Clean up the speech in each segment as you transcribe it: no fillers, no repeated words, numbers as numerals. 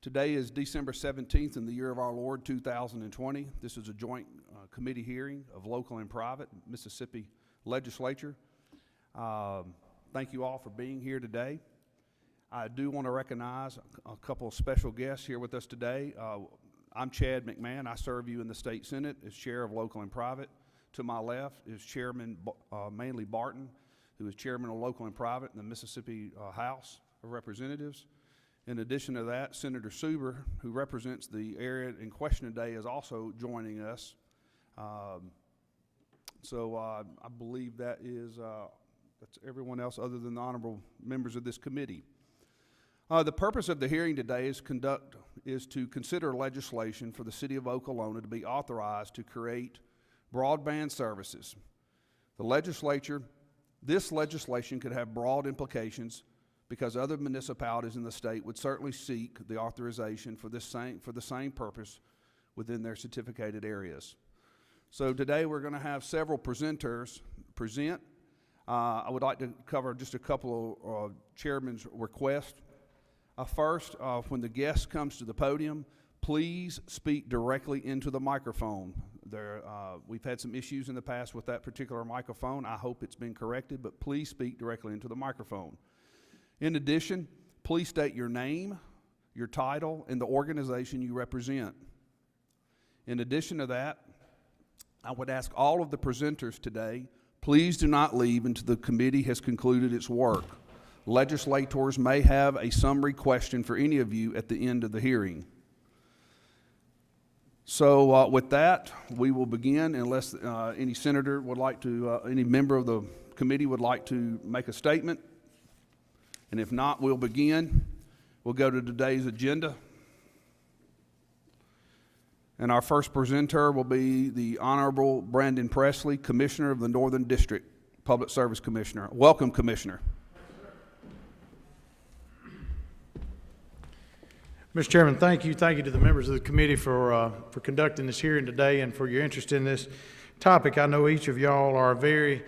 Today is December 17th in the year of our Lord 2020. This is a joint committee hearing of local and private Mississippi legislature. Thank you all for being here today. I do want to recognize a couple of special guests here with us today. I'm Chad McMahon. I serve you in the State Senate as chair of local and private. To my left is Chairman Manley Barton, who is chairman of local and private in the Mississippi House of Representatives. In addition to that, Senator Suber, who represents the area in question today, is also joining us. I believe that is that's everyone else other than the honorable members of this committee. The purpose of the hearing today is to consider legislation for the city of Okolona to be authorized to create broadband services. This legislation could have broad implications because other municipalities in the state would certainly seek the authorization for the same purpose within their certificated areas. So today we're going to have several presenters present. I would like to cover just a couple of chairman's requests. First, when the guest comes to the podium, please speak directly into the microphone. We've had some issues in the past with that particular microphone. I hope it's been corrected, but please speak directly into the microphone. In addition, please state your name, your title, and the organization you represent. In addition to that, I would ask all of the presenters today, please do not leave until the committee has concluded its work. Legislators may have a summary question for any of you at the end of the hearing. So with that, we will begin unless any senator would like to, any member of the committee would like to make a statement. And if not, we'll begin. We'll go to today's agenda. And our first presenter will be the Honorable Brandon Presley, Commissioner of the Northern District, Public Service Commissioner. Welcome, Commissioner. Mr. Chairman, thank you. Thank you to the members of the committee for conducting this hearing today and for your interest in this topic. I know each of y'all are very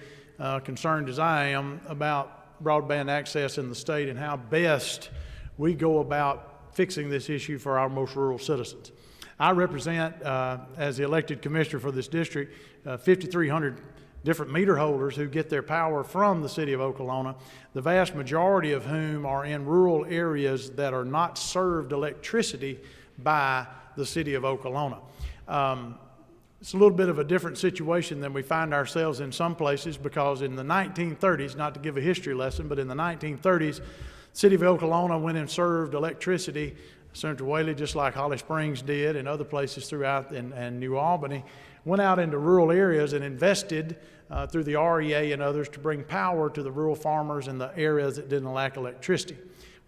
concerned, as I am, about broadband access in the state and how best we go about fixing this issue for our most rural citizens. I represent, as the elected commissioner for this district, 5,300 different meter holders who get their power from the city of Okolona, the vast majority of whom are in rural areas that are not served electricity by the city of Okolona. It's a little bit of a different situation than we find ourselves in some places, because in the 1930s, not to give a history lesson, but in the 1930s, the city of Okolona went and served electricity, Senator Whaley, just like Holly Springs did and other places throughout and New Albany, went out into rural areas and invested through the REA and others to bring power to the rural farmers in the areas that didn't lack electricity.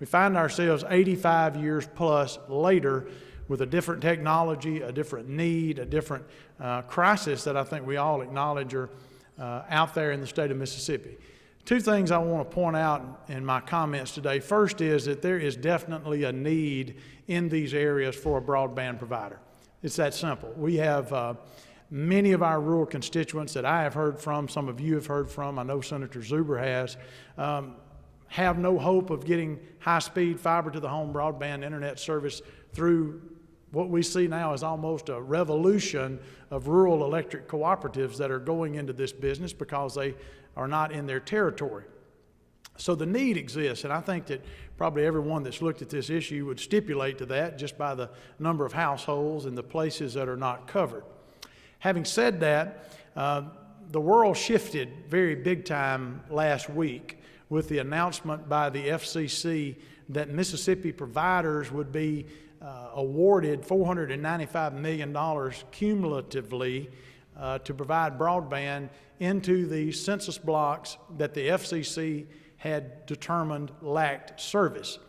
We find ourselves 85 years plus later with a different technology, a different need, a different crisis that I think we all acknowledge are out there in the state of Mississippi. Two things I want to point out in my comments today. First is that there is definitely a need in these areas for a broadband provider. It's that simple. We have many of our rural constituents that I have heard from, some of you have heard from, I know Senator Zuber has, have no hope of getting high-speed fiber-to-the-home broadband internet service through what we see now is almost a revolution of rural electric cooperatives that are going into this business because they are not in their territory. So the need exists, and I think that probably everyone that's looked at this issue would stipulate to that just by the number of households and the places that are not covered. Having said that, the world shifted very big time last week with the announcement by the FCC that Mississippi providers would be awarded $495 million cumulatively to provide broadband into the census blocks that the FCC had determined lacked service.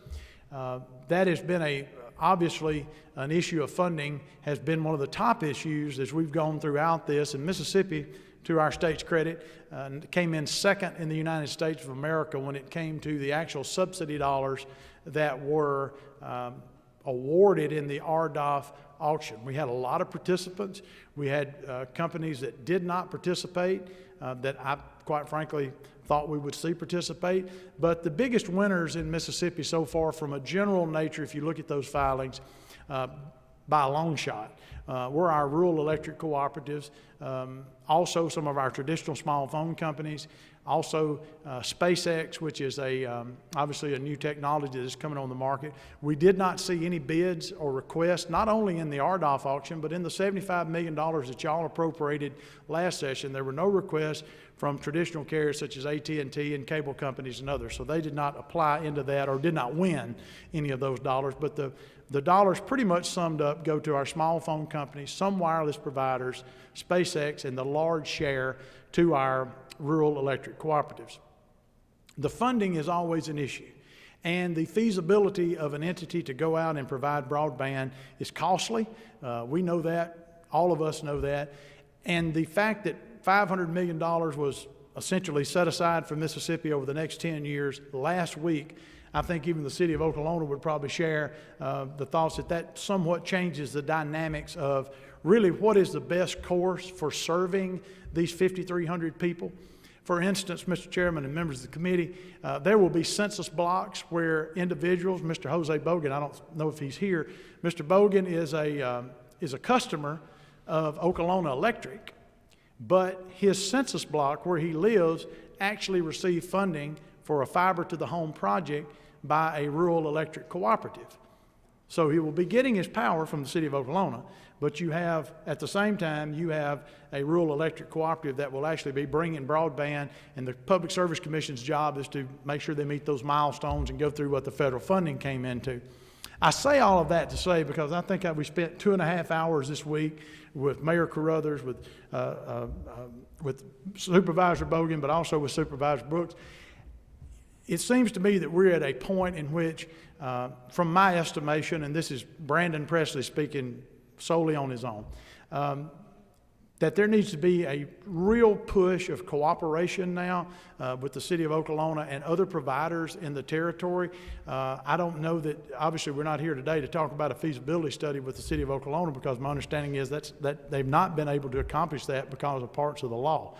That has been obviously an issue of funding, has been one of the top issues as we've gone throughout this, and Mississippi, to our state's credit, came in second in the United States of America when it came to the actual subsidy dollars that were awarded in the RDOF auction. We had a lot of participants. We had companies that did not participate that I quite frankly, thought we would see participate. But the biggest winners in Mississippi so far from a general nature, if you look at those filings, by a long shot, were our rural electric cooperatives, also some of our traditional small phone companies, also SpaceX, which is obviously a new technology that is coming on the market. We did not see any bids or requests, not only in the RDOF auction, but in the $75 million that y'all appropriated last session. There were no requests from traditional carriers such as AT&T and cable companies and others. So they did not apply into that or did not win any of those dollars. But the dollars pretty much summed up go to our small phone companies, some wireless providers, SpaceX, and the large share to our rural electric cooperatives. The funding is always an issue, and the feasibility of an entity to go out and provide broadband is costly. We know that, all of us know that, and the fact that $500 million was essentially set aside for Mississippi over the next 10 years last week, I think even the city of Okolona would probably share the thoughts that somewhat changes the dynamics of really what is the best course for serving these 5,300 people. For instance, Mr. Chairman and members of the committee, there will be census blocks where individuals, Mr. Jose Bogan, I don't know if he's here, Mr. Bogan is a customer of Okolona Electric, but his census block where he lives actually received funding for a fiber to the home project by a rural electric cooperative. So he will be getting his power from the city of Okolona, but you have, at the same time, you have a rural electric cooperative that will actually be bringing broadband, and the Public Service Commission's job is to make sure they meet those milestones and go through what the federal funding came into. I say all of that to say, because I think we spent 2.5 hours this week with Mayor Carruthers, with Supervisor Bogan, but also with Supervisor Brooks. It seems to me that we're at a point in which, from my estimation, and this is Brandon Presley speaking solely on his own, that there needs to be a real push of cooperation now with the city of Okolona and other providers in the territory. I don't know that, obviously we're not here today to talk about a feasibility study with the city of Okolona, because my understanding is that they've not been able to accomplish that because of parts of the law.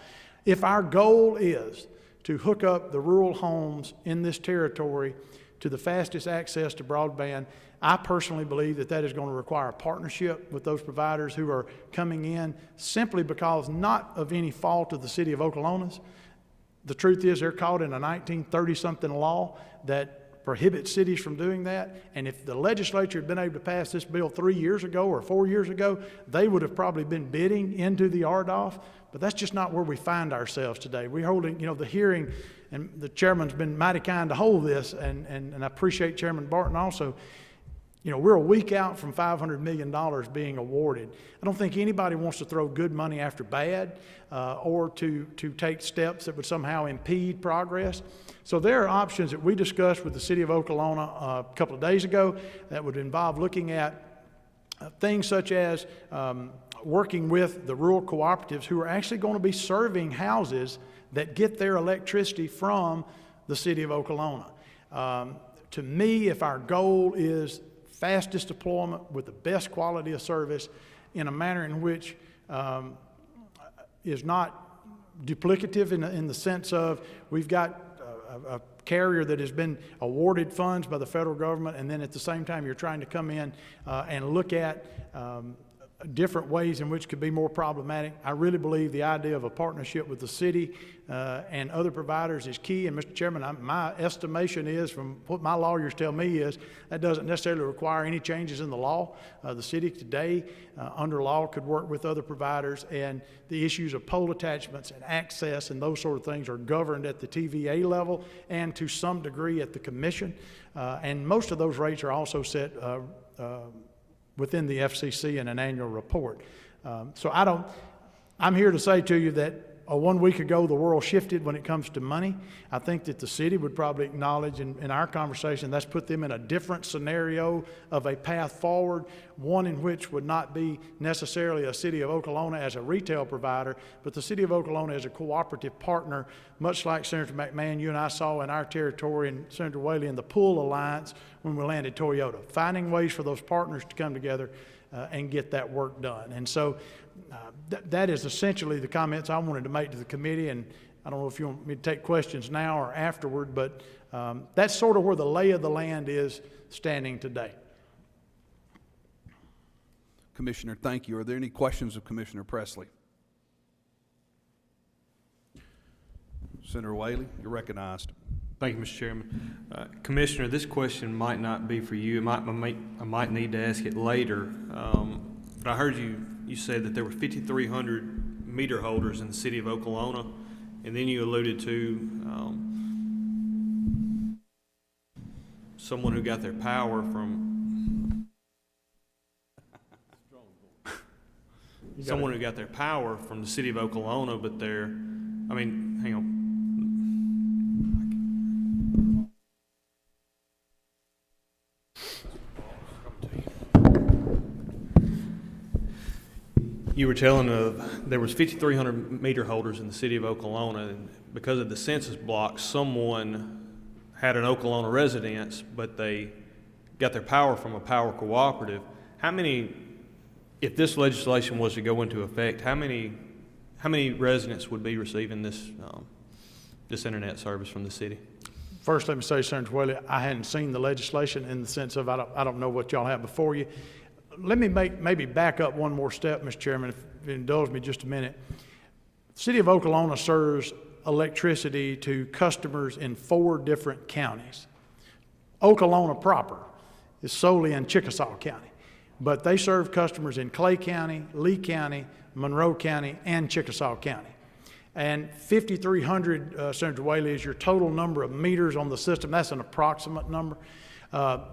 If our goal is to hook up the rural homes in this territory to the fastest access to broadband, I personally believe that is going to require a partnership with those providers who are coming in simply because, not of any fault of the city of Okolona's. The truth is they're caught in a 1930-something law that prohibits cities from doing that, and if the legislature had been able to pass this bill 3 years ago or 4 years ago, they would have probably been bidding into the RDOF. But that's just not where we find ourselves today. We're holding, the hearing, and the chairman's been mighty kind to hold this, and I appreciate Chairman Barton also. We're a week out from $500 million being awarded. I don't think anybody wants to throw good money after bad or to take steps that would somehow impede progress. So there are options that we discussed with the city of Okolona a couple of days ago that would involve looking at things such as working with the rural cooperatives who are actually going to be serving houses that get their electricity from the city of Okolona. To me, if our goal is fastest deployment with the best quality of service in a manner in which is not duplicative in the sense of we've got a carrier that has been awarded funds by the federal government, and then at the same time you're trying to come in and look at different ways in which could be more problematic. I really believe the idea of a partnership with the city and other providers is key. And Mr. Chairman, my estimation is, from what my lawyers tell me, is that doesn't necessarily require any changes in the law. The city today, under law, could work with other providers, and the issues of pole attachments and access and those sort of things are governed at the TVA level and to some degree at the commission. And most of those rates are also set within the FCC in an annual report. So I'm here to say to you that 1 week ago the world shifted when it comes to money. I think that the city would probably acknowledge in our conversation that's put them in a different scenario of a path forward, one in which would not be necessarily a city of Okolona as a retail provider, but the city of Okolona as a cooperative partner, much like Senator McMahon, you and I saw in our territory, and Senator Whaley in the Pool Alliance when we landed Toyota, finding ways for those partners to come together and get that work done. And so that is essentially the comments I wanted to make to the committee, and I don't know if you want me to take questions now or afterward, but that's sort of where the lay of the land is standing today. Commissioner, thank you. Are there any questions of Commissioner Presley? Senator Whaley, you're recognized. Thank you, Mr. Chairman. Commissioner, this question might not be for you. I might need to ask it later. But I heard you said that there were 5,300 meter holders in the city of Okolona, and then you alluded to someone who got their power from the city of Okolona, but hang on. You were telling there was 5,300 meter holders in the city of Okolona, and because of the census block, someone had an Okolona residence, but they got their power from a power cooperative. How many, if this legislation was to go into effect, how many residents would be receiving this internet service from the city? First, let me say, Senator Whaley, I hadn't seen the legislation in the sense of I don't know what y'all have before you. Let me maybe back up one more step, Mr. Chairman, if you indulge me just a minute. The city of Okolona serves electricity to customers in 4 different counties. Okolona proper is solely in Chickasaw County, but they serve customers in Clay County, Lee County, Monroe County, and Chickasaw County. And 5,300, Senator Whaley, is your total number of meters on the system. That's an approximate number.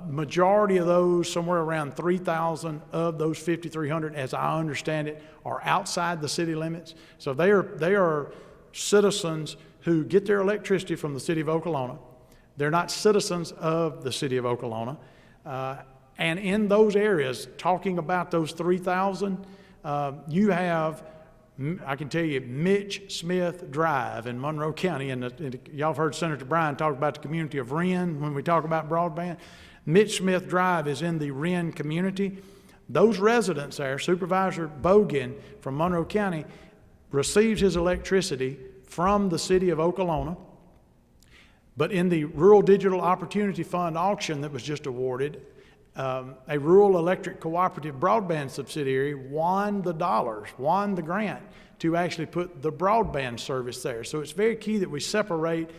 Majority of those, somewhere around 3,000 of those 5,300, as I understand it, are outside the city limits. So they are citizens who get their electricity from the city of Okolona. They're not citizens of the city of Okolona. And in those areas, talking about those 3,000, you have, I can tell you, Mitch Smith Drive in Monroe County, and y'all have heard Senator Bryan talk about the community of Wren when we talk about broadband. Mitch Smith Drive is in the Wren community. Those residents there, Supervisor Bogan from Monroe County, receives his electricity from the city of Okolona, but in the Rural Digital Opportunity Fund auction that was just awarded, a rural electric cooperative broadband subsidiary won the grant to actually put the broadband service there. So it's very key that we separate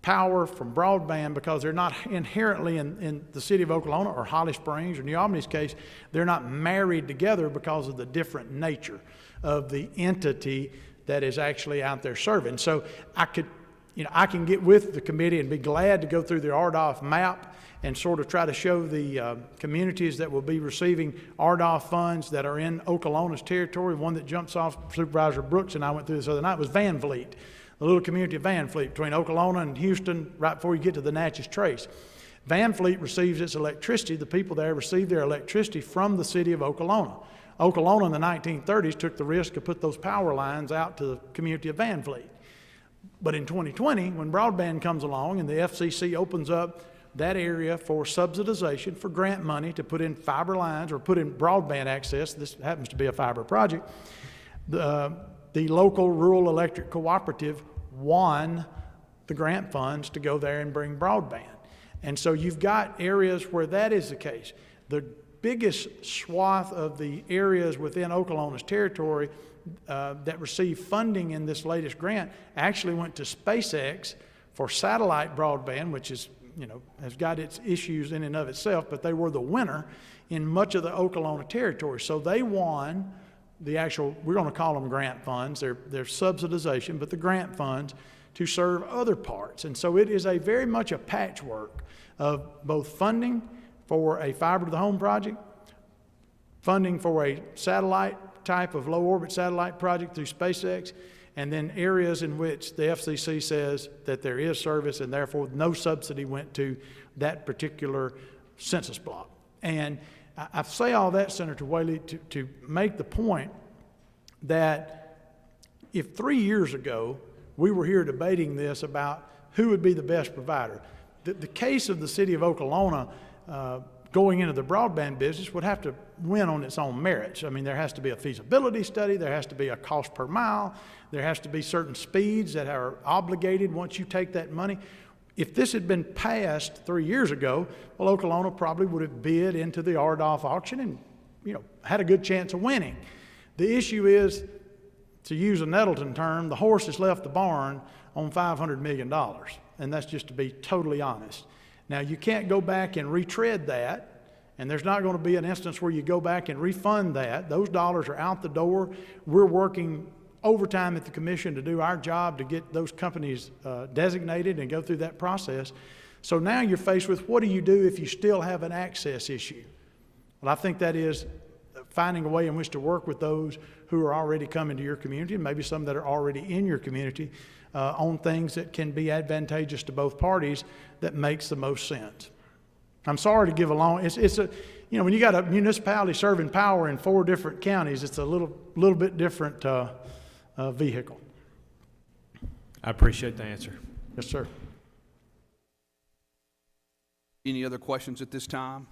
power from broadband, because they're not inherently in the city of Okolona or Holly Springs or New Albany's case, they're not married together because of the different nature of the entity that is actually out there serving. So I can get with the committee and be glad to go through the RDOF map and sort of try to show the communities that will be receiving RDOF funds that are in Okolona's territory. One that jumps off, Supervisor Brooks and I went through this other night, was Van Fleet, the little community of Van Fleet between Okolona and Houston, right before you get to the Natchez Trace. Van Fleet receives its electricity, the people there receive their electricity from the city of Okolona. Okolona in the 1930s took the risk to put those power lines out to the community of Van Fleet. But in 2020, when broadband comes along and the FCC opens up that area for subsidization, for grant money to put in fiber lines or put in broadband access, this happens to be a fiber project, the local rural electric cooperative won the grant funds to go there and bring broadband. And so you've got areas where that is the case. The biggest swath of the areas within Okolona's territory that received funding in this latest grant actually went to SpaceX for satellite broadband, which is, has got its issues in and of itself, but they were the winner in much of the Okolona territory. So they won the actual, we're going to call them grant funds, they're subsidization, but the grant funds to serve other parts. And so it is very much a patchwork of both funding for a fiber to the home project, funding for a satellite type of low orbit satellite project through SpaceX, and then areas in which the FCC says that there is service and therefore no subsidy went to that particular census block. And I say all that, Senator Whaley, to make the point that if 3 years ago we were here debating this about who would be the best provider, the case of the city of Okolona going into the broadband business would have to win on its own merits. I mean, there has to be a feasibility study, there has to be a cost per mile, there has to be certain speeds that are obligated once you take that money. If this had been passed 3 years ago, well, Okolona probably would have bid into the RDOF auction and, had a good chance of winning. The issue is, to use a Nettleton term, the horse has left the barn on $500 million, and that's just to be totally honest. Now, you can't go back and retread that, and there's not going to be an instance where you go back and refund that. Those dollars are out the door. We're working overtime at the commission to do our job to get those companies designated and go through that process. So now you're faced with, what do you do if you still have an access issue? Well, I think that is finding a way in which to work with those who are already coming to your community, and maybe some that are already in your community, on things that can be advantageous to both parties that makes the most sense. I'm sorry to give a long, it's a, when you got a municipality serving power in 4 different counties, it's a little bit different vehicle. I appreciate the answer. Yes, sir. Any other questions at this time?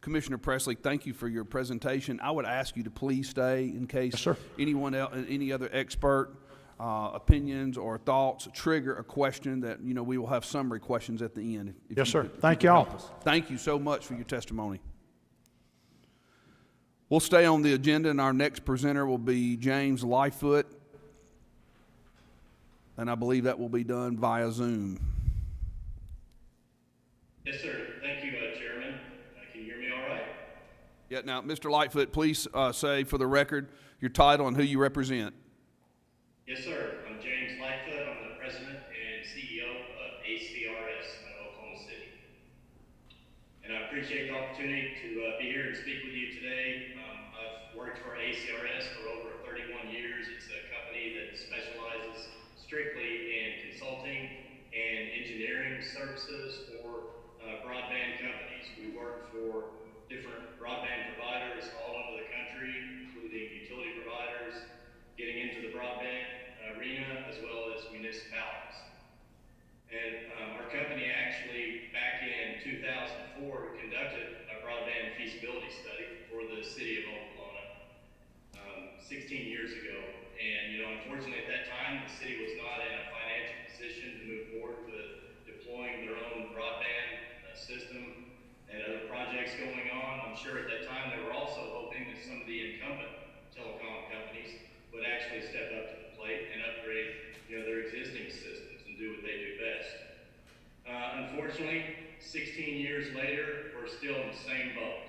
Commissioner Presley, thank you for your presentation. I would ask you to please stay in case Yes, sir. anyone else, any other expert opinions or thoughts trigger a question that, we will have summary questions at the end. Yes, sir. Thank you all. Thank you so much for your testimony. We'll stay on the agenda, and our next presenter will be James Lightfoot, and I believe that will be done via Zoom. Yes, sir. Thank you, Chairman. Can you hear me all right? Yeah. Now, Mr. Lightfoot, please say for the record your title and who you represent. Yes, sir. I'm James Lightfoot. I'm the president and CEO of ACRS in Oklahoma City. And I appreciate the opportunity to be here and speak with you today. I've worked for ACRS for over 31 years. It's a company that specializes strictly in consulting and engineering services for broadband companies. We work for different broadband providers all over the country, including utility providers, getting into the broadband arena, as well as municipalities. And our company actually, back in 2004, conducted a broadband feasibility study for the city of Okolona 16 years ago. And, unfortunately at that time, the city was not in a financial position to move forward with deploying their own broadband system and other projects going on. I'm sure at that time they were also hoping that some of the incumbent telecom companies would actually step up to the plate and upgrade, their existing systems and do what they do best. Unfortunately, 16 years later, we're still in the same boat.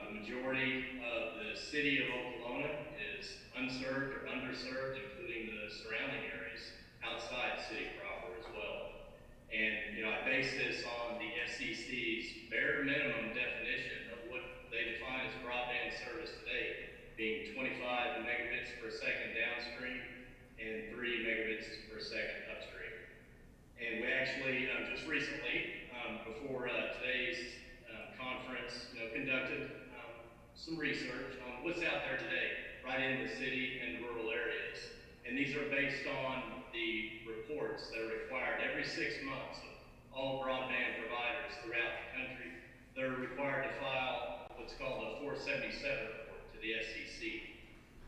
The majority of the city of Okolona is unserved or underserved, including the surrounding areas outside the city proper as well. And, I base this on the FCC's bare minimum definition of what they define as broadband service today, being 25 megabits per second downstream and 3 megabits per second upstream. And we actually just recently, before today's conference, conducted some research on what's out there today, right in the city and rural areas. And these are based on the reports that are required every 6 months of all broadband providers throughout the country. They're required to file what's called a 477 report to the SEC.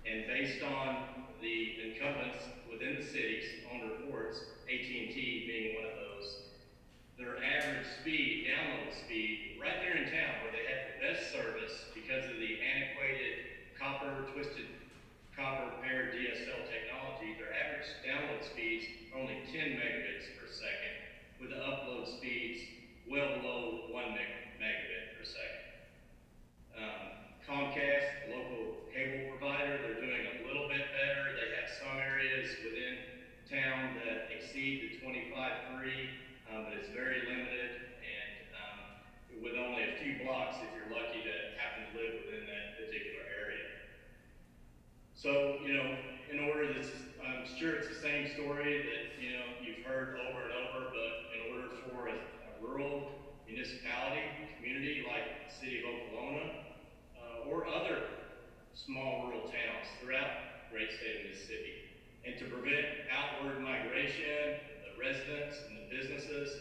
And based on the incumbents within the cities on reports, AT&T being one of those, their average speed, download speed, right there in town where they have the best service because of the antiquated twisted copper paired DSL technology, their average download speeds are only 10 megabits per second, with the upload speeds well below 1 megabit per second. Comcast, the local cable provider, they're doing a little bit better. They have some areas within town that exceed the 25.3, but it's very limited, and with only a few blocks if you're lucky to happen to live within that particular area. So, in order, I'm sure it's the same story that, you've heard over and over, but in order for a rural municipality, community like the city of Okolona, or other small rural towns throughout the great state of Mississippi, and to prevent outward migration, the residents and the businesses,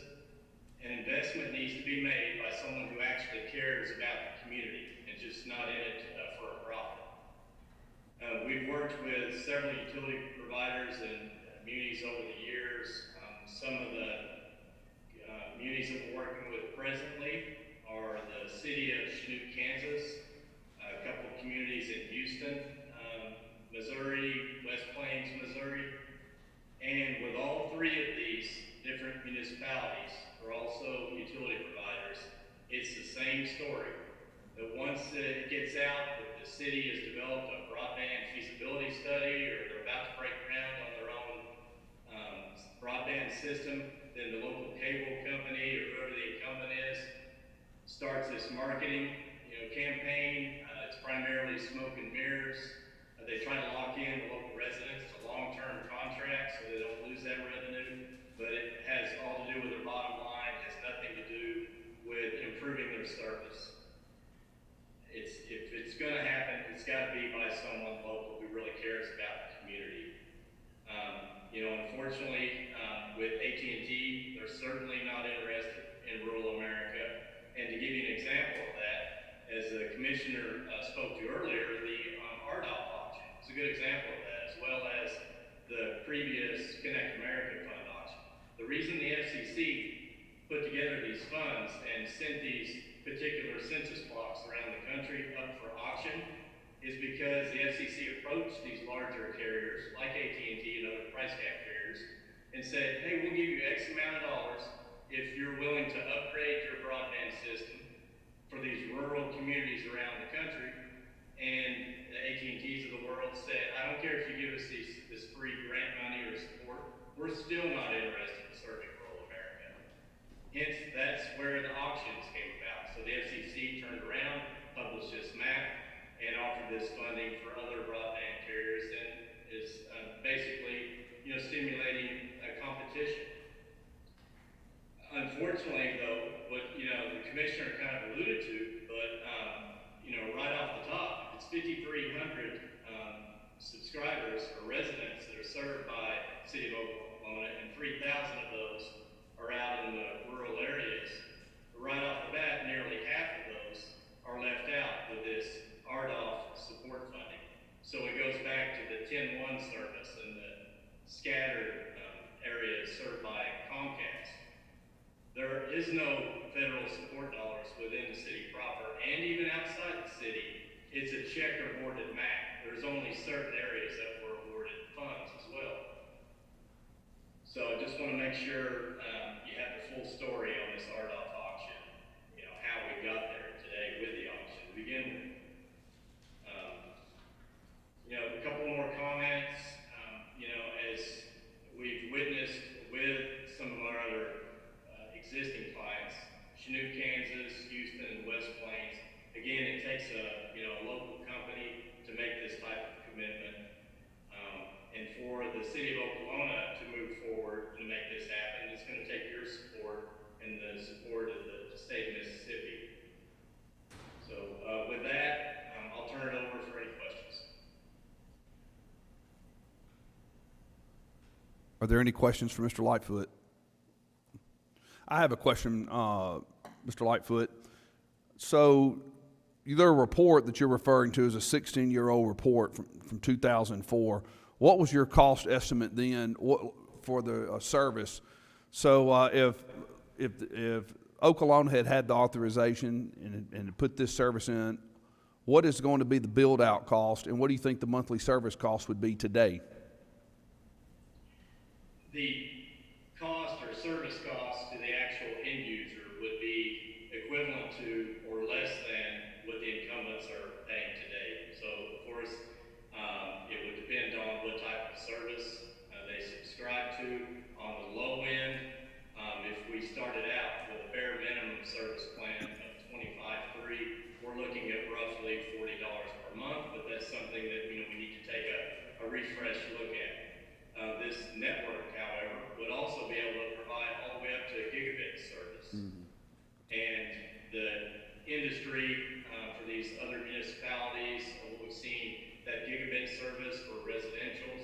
an investment needs to be made by someone who actually cares about the community and just not in it for a profit. We've worked with several utility providers and munis over the years. Some of the munis that we're working with presently are the city of Chinook, Kansas, a couple of communities in Houston, Missouri, West Plains, Missouri. And with all three of these different municipalities, or also utility providers, it's the same story. That once it gets out that the city has developed a broadband feasibility study, or they're about to break ground on their own broadband system, then the local cable company or whoever the incumbent is starts this marketing, campaign. It's primarily smoke and mirrors. They try to lock in the local residents to long-term contracts so they don't lose that revenue. But it has all to do with their bottom line. It has nothing to do with improving their service. If it's going to happen, it's got to be by someone local who really cares about the community. Unfortunately, with AT&T, they're certainly not interested in rural America. And to give you an example of that, as the commissioner spoke to earlier, the RDOF auction is a good example of that, as well as the previous Connect America Fund auction. The reason the FCC put together these funds and sent these particular census blocks around the country up for auction is because the FCC approached these larger carriers like AT&T and other price cap carriers and said, hey, we'll give you X amount of dollars if you're willing to upgrade your broadband system for these rural communities around the country. And the AT&Ts of the world said, I don't care if you give us this free grant money or support, we're still not interested in serving rural America. Hence, that's where the auctions came about. So the FCC turned around, published this map, and offered this funding for other broadband carriers, and is basically, stimulating a competition. Unfortunately, though, what the commissioner kind of alluded to, but right off the top, it's 5,300 subscribers or residents that are served by the city of Okolona, and 3,000 of those are out in the rural areas. Right off the bat, nearly half of those are left out with this RDOF support funding. So it goes back to the 10-1 service and the scattered areas served by Comcast. There is no federal support dollars within the city proper, and even outside the city, it's a checkerboarded map. There's only certain areas that were awarded funds as well. So I just want to make sure you have the full story on this RDOF auction, how we got there today with the auction to begin with. A couple more comments. As we've witnessed with some of our other existing clients, Chinook, Kansas, Houston, and West Plains. Again, it takes a local company to make this type of commitment, and for the city of Okolona to move forward to make this happen, it's going to take your support and the support of the state of Mississippi. So with that, I'll turn it over for any questions. Are there any questions for Mr. Lightfoot? I have a question, Mr. Lightfoot. So the report that you're referring to is a 16-year-old report from 2004. What was your cost estimate then for the service? So if Okolona had the authorization and put this service in, what is going to be the build-out cost, and what do you think the monthly service cost would be today? The cost or service cost to the actual end user would be equivalent to or less than what the incumbents are paying today. So, of course, it would depend on what type of service they subscribe to. On the low end, if we started out with a bare minimum service plan of $25.3, we're looking at roughly $40 per month, but that's something that we need to take a refresh look at. This network, however, would also be able to provide all the way up to gigabit service. Mm-hmm. And the industry for these other municipalities, what we've seen, that gigabit service for residentials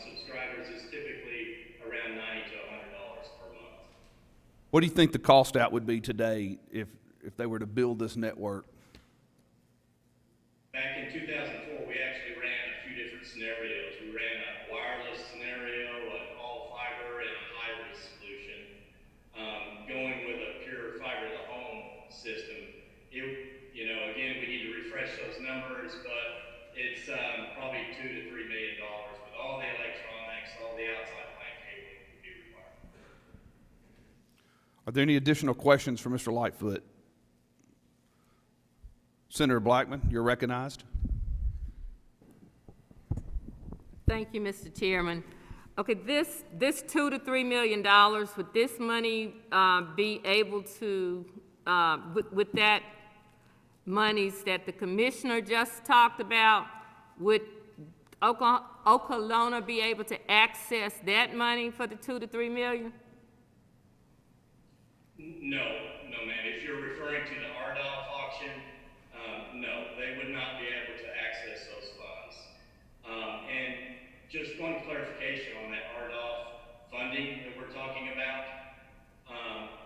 subscribers is typically around $90 to $100 per month. What do you think the cost out would be today if if they were to build this network? Back in 2004, we actually ran a few different scenarios. We ran a wireless scenario, an all fiber, and a hybrid solution. Going with a pure fiber to the home system, again, we need to refresh those numbers, but it's probably $2 to $3 million with all the electronics, all the outside plant cabling would be required. Are there any additional questions for Mr. Lightfoot? Senator Blackman, you're recognized. Thank you, Mr. Chairman. Okay, this $2 to $3 million, would this money be able to, with that monies that the commissioner just talked about, would Okolona be able to access that money for the $2 to $3 million? No, ma'am. If you're referring to the RDOF auction, no, they would not be able to access those funds. And just one clarification on that RDOF funding that we're talking about,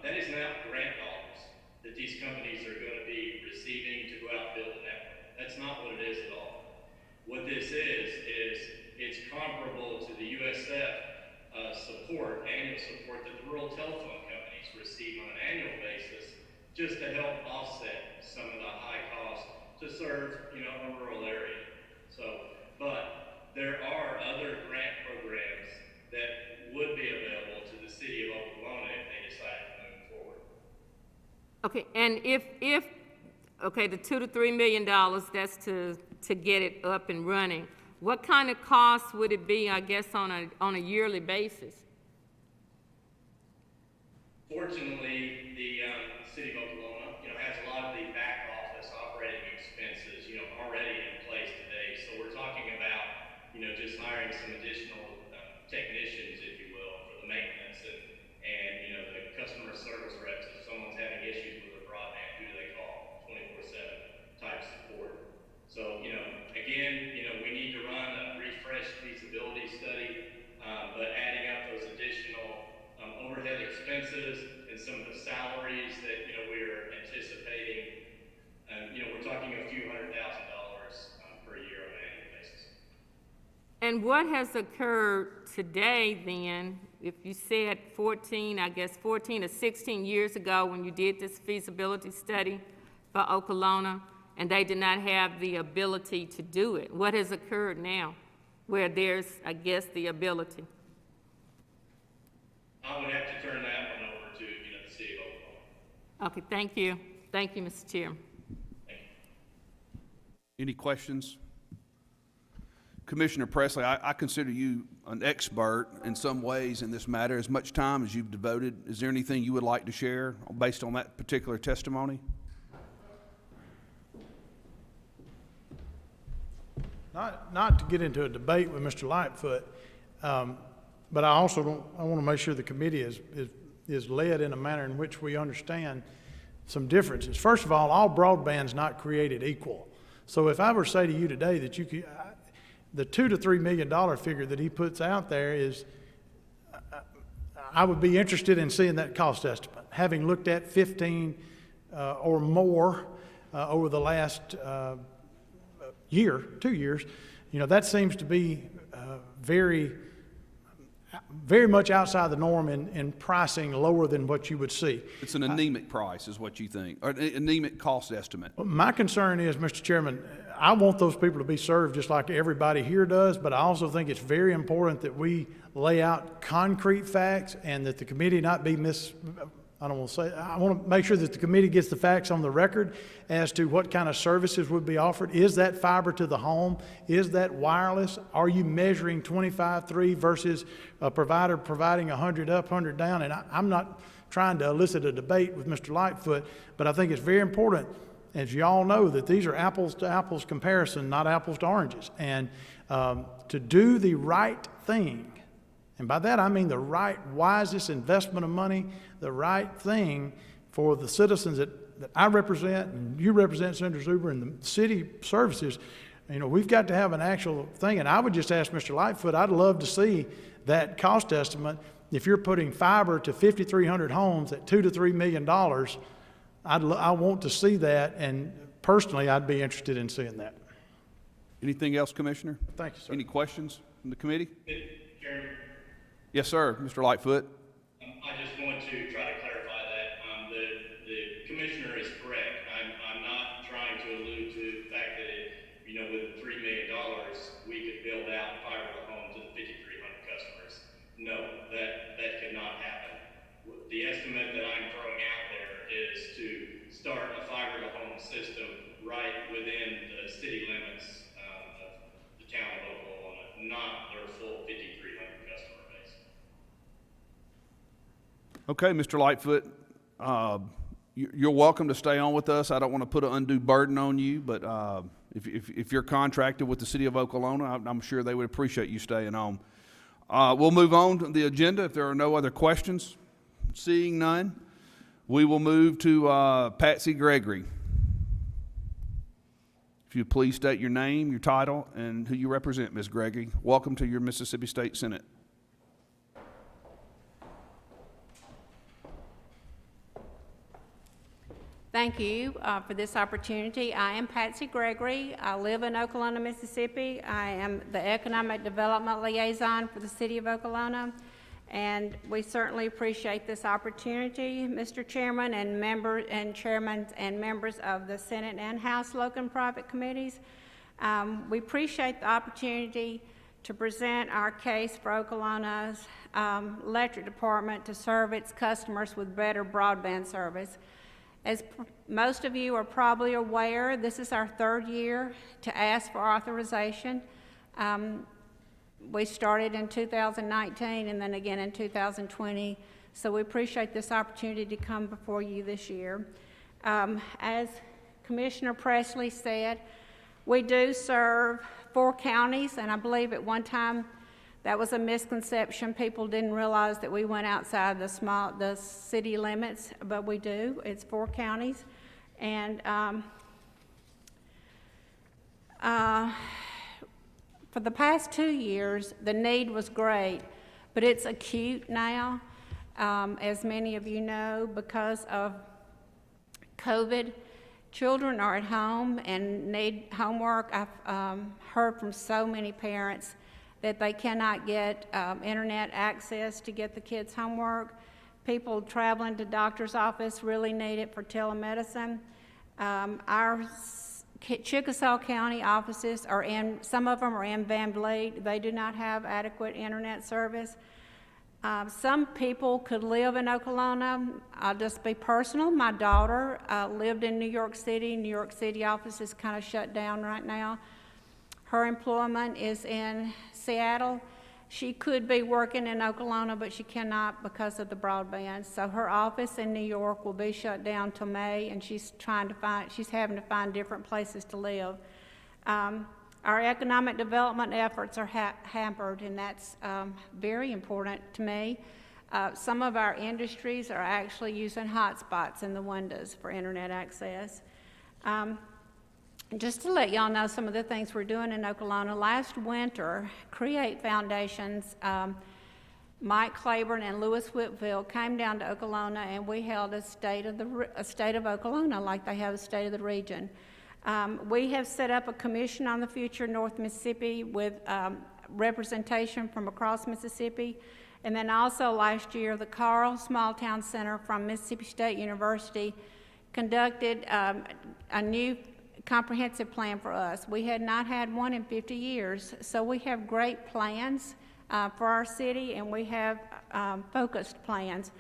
that is not grant dollars that these companies are going to be receiving to go out and build a network. That's not what it is at all. What this is it's comparable to the USF annual support that the rural telephone companies receive on an annual basis, just to help offset some of the high costs to serve, a rural area. But there are other grant programs that would be available to the city of Okolona if they decided to move forward. Okay, and if the $2 to $3 million, that's to get it up and running, what kind of cost would it be, I guess, on a yearly basis? Fortunately, the city of Okolona, has a lot of the back office operating expenses, already in place today. So we're talking about, just hiring some additional technicians, if you will, for the maintenance and the customer service reps. If someone's having issues with their broadband, who do they call? 24/7 type support. So, again, we need to run a refreshed feasibility study, but adding up those additional overhead expenses and some of the salaries that, we're anticipating, we're talking a few $100,000 per year on an annual basis. And what has occurred today then, if you said 14 or 16 years ago when you did this feasibility study for Okolona, and they did not have the ability to do it, what has occurred now where there's, I guess, the ability? I would have to turn that one over to, the city of Okolona. Okay, thank you. Thank you, Mr. Chairman. Thank you. Any questions? Commissioner Presley, I consider you an expert in some ways in this matter. As much time as you've devoted, is there anything you would like to share based on that particular testimony? Not to get into a debate with Mr. Lightfoot, but I want to make sure the committee is led in a manner in which we understand some differences. First of all broadband's not created equal. So if I were to say to you today that the $2 to $3 million figure that he puts out there is, I would be interested in seeing that cost estimate, having looked at 15 or more over the last year, 2 years. That seems to be very much outside the norm in pricing lower than what you would see. It's an anemic price is what you think, or an anemic cost estimate. My concern is, Mr. Chairman, I want those people to be served just like everybody here does, but I also think it's very important that we lay out concrete facts and that the committee not be I want to make sure that the committee gets the facts on the record as to what kind of services would be offered. Is that fiber to the home? Is that wireless? Are you measuring 25/3 versus a provider providing 100 up, 100 down? And I'm not trying to elicit a debate with Mr. Lightfoot, but I think it's very important, as you all know, that these are apples to apples comparison, not apples to oranges. And to do the right thing, and by that I mean the right, wisest investment of money, the right thing for the citizens that I represent and you represent, Senator Zuber, and the city services. We've got to have an actual thing. And I would just ask Mr. Lightfoot, I'd love to see that cost estimate. If you're putting fiber to 5,300 homes at $2 to $3 million, I want to see that, and personally, I'd be interested in seeing that. Anything else, Commissioner? Thank you, sir. Any questions from the committee? Chairman, Yes, sir. Mr. Lightfoot? I just want to try to clarify that. The commissioner is correct. I'm not trying to allude to the fact that, with $3 million, we could build out fiber to the home to the 5,300 customers. No, that could not happen. The estimate that I'm throwing out there is to start a fiber to home system right within the city limits of the town of Okolona, not their full 5,300 customer base. Okay, Mr. Lightfoot, you're welcome to stay on with us. I don't want to put an undue burden on you, but if you're contracted with the city of Okolona, I'm sure they would appreciate you staying on. We'll move on to the agenda if there are no other questions. Seeing none, we will move to Patsy Gregory. If you please state your name, your title, and who you represent, Ms. Gregory. Welcome to your Mississippi State Senate. Thank you for this opportunity. I am Patsy Gregory. I live in Okolona, Mississippi. I am the Economic Development Liaison for the City of Okolona, and we certainly appreciate this opportunity, Mr. Chairman and chairmen and members of the Senate and House Local and Private Committees. We appreciate the opportunity to present our case for Okolona's electric department to serve its customers with better broadband service. As most of you are probably aware, this is our third year to ask for authorization. We started in 2019 and then again in 2020, so we appreciate this opportunity to come before you this year. As Commissioner Presley said, we do serve 4 counties, and I believe at one time that was a misconception. People didn't realize that we went outside the city limits, but we do. It's 4 counties. And for the past 2 years, the need was great, but it's acute now, as many of you know, because of COVID. Children are at home and need homework. I've heard from so many parents that they cannot get internet access to get the kids' homework. People traveling to doctor's office really need it for telemedicine. Our Chickasaw County offices are some of them are in Van Vliet. They do not have adequate internet service. Some people could live in Okolona. I'll just be personal. My daughter lived in New York City. New York City office is kind of shut down right now. Her employment is in Seattle. She could be working in Okolona, but she cannot because of the broadband. So her office in New York will be shut down till May, and she's having to find different places to live. Our economic development efforts are hampered, and that's very important to me. Some of our industries are actually using hotspots in the windows for internet access. Just to let y'all know some of the things we're doing in Okolona, last winter, Create Foundations, Mike Claiborne and Louis Whitfield came down to Okolona, and we held a state of Okolona like they have a state of the region. We have set up a commission on the future North Mississippi with representation from across Mississippi. And then also last year, the Carl Small Town Center from Mississippi State University conducted a new comprehensive plan for us. We had not had one in 50 years, so we have great plans for our city, and we have focused plans.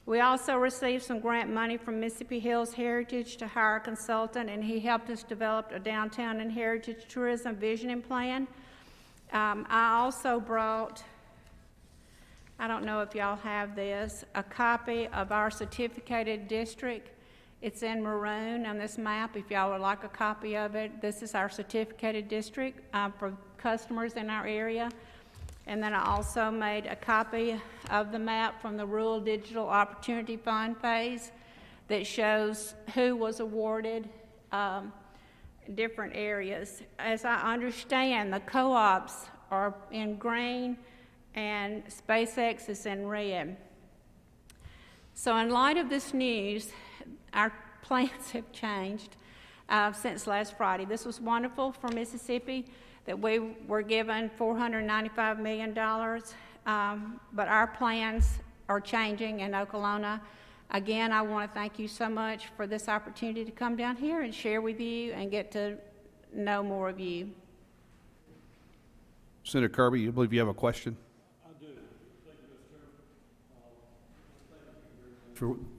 We also received some grant money from Mississippi Hills Heritage to hire a consultant, and he helped us develop a downtown and heritage tourism visioning plan. I also brought, I don't know if y'all have this, a copy of our certificated district. It's in maroon on this map if y'all would like a copy of it. This is our certificated district for customers in our area. And then I also made a copy of the map from the Rural Digital Opportunity Fund phase that shows who was awarded different areas. As I understand, the co-ops are in green and SpaceX is in red. So in light of this news, our plans have changed since last Friday. This was wonderful for Mississippi that we were given $495 million, but our plans are changing in Okolona. Again, I want to thank you so much for this opportunity to come down here and share with you and get to know more of you. Senator Kirby, you believe you have a question?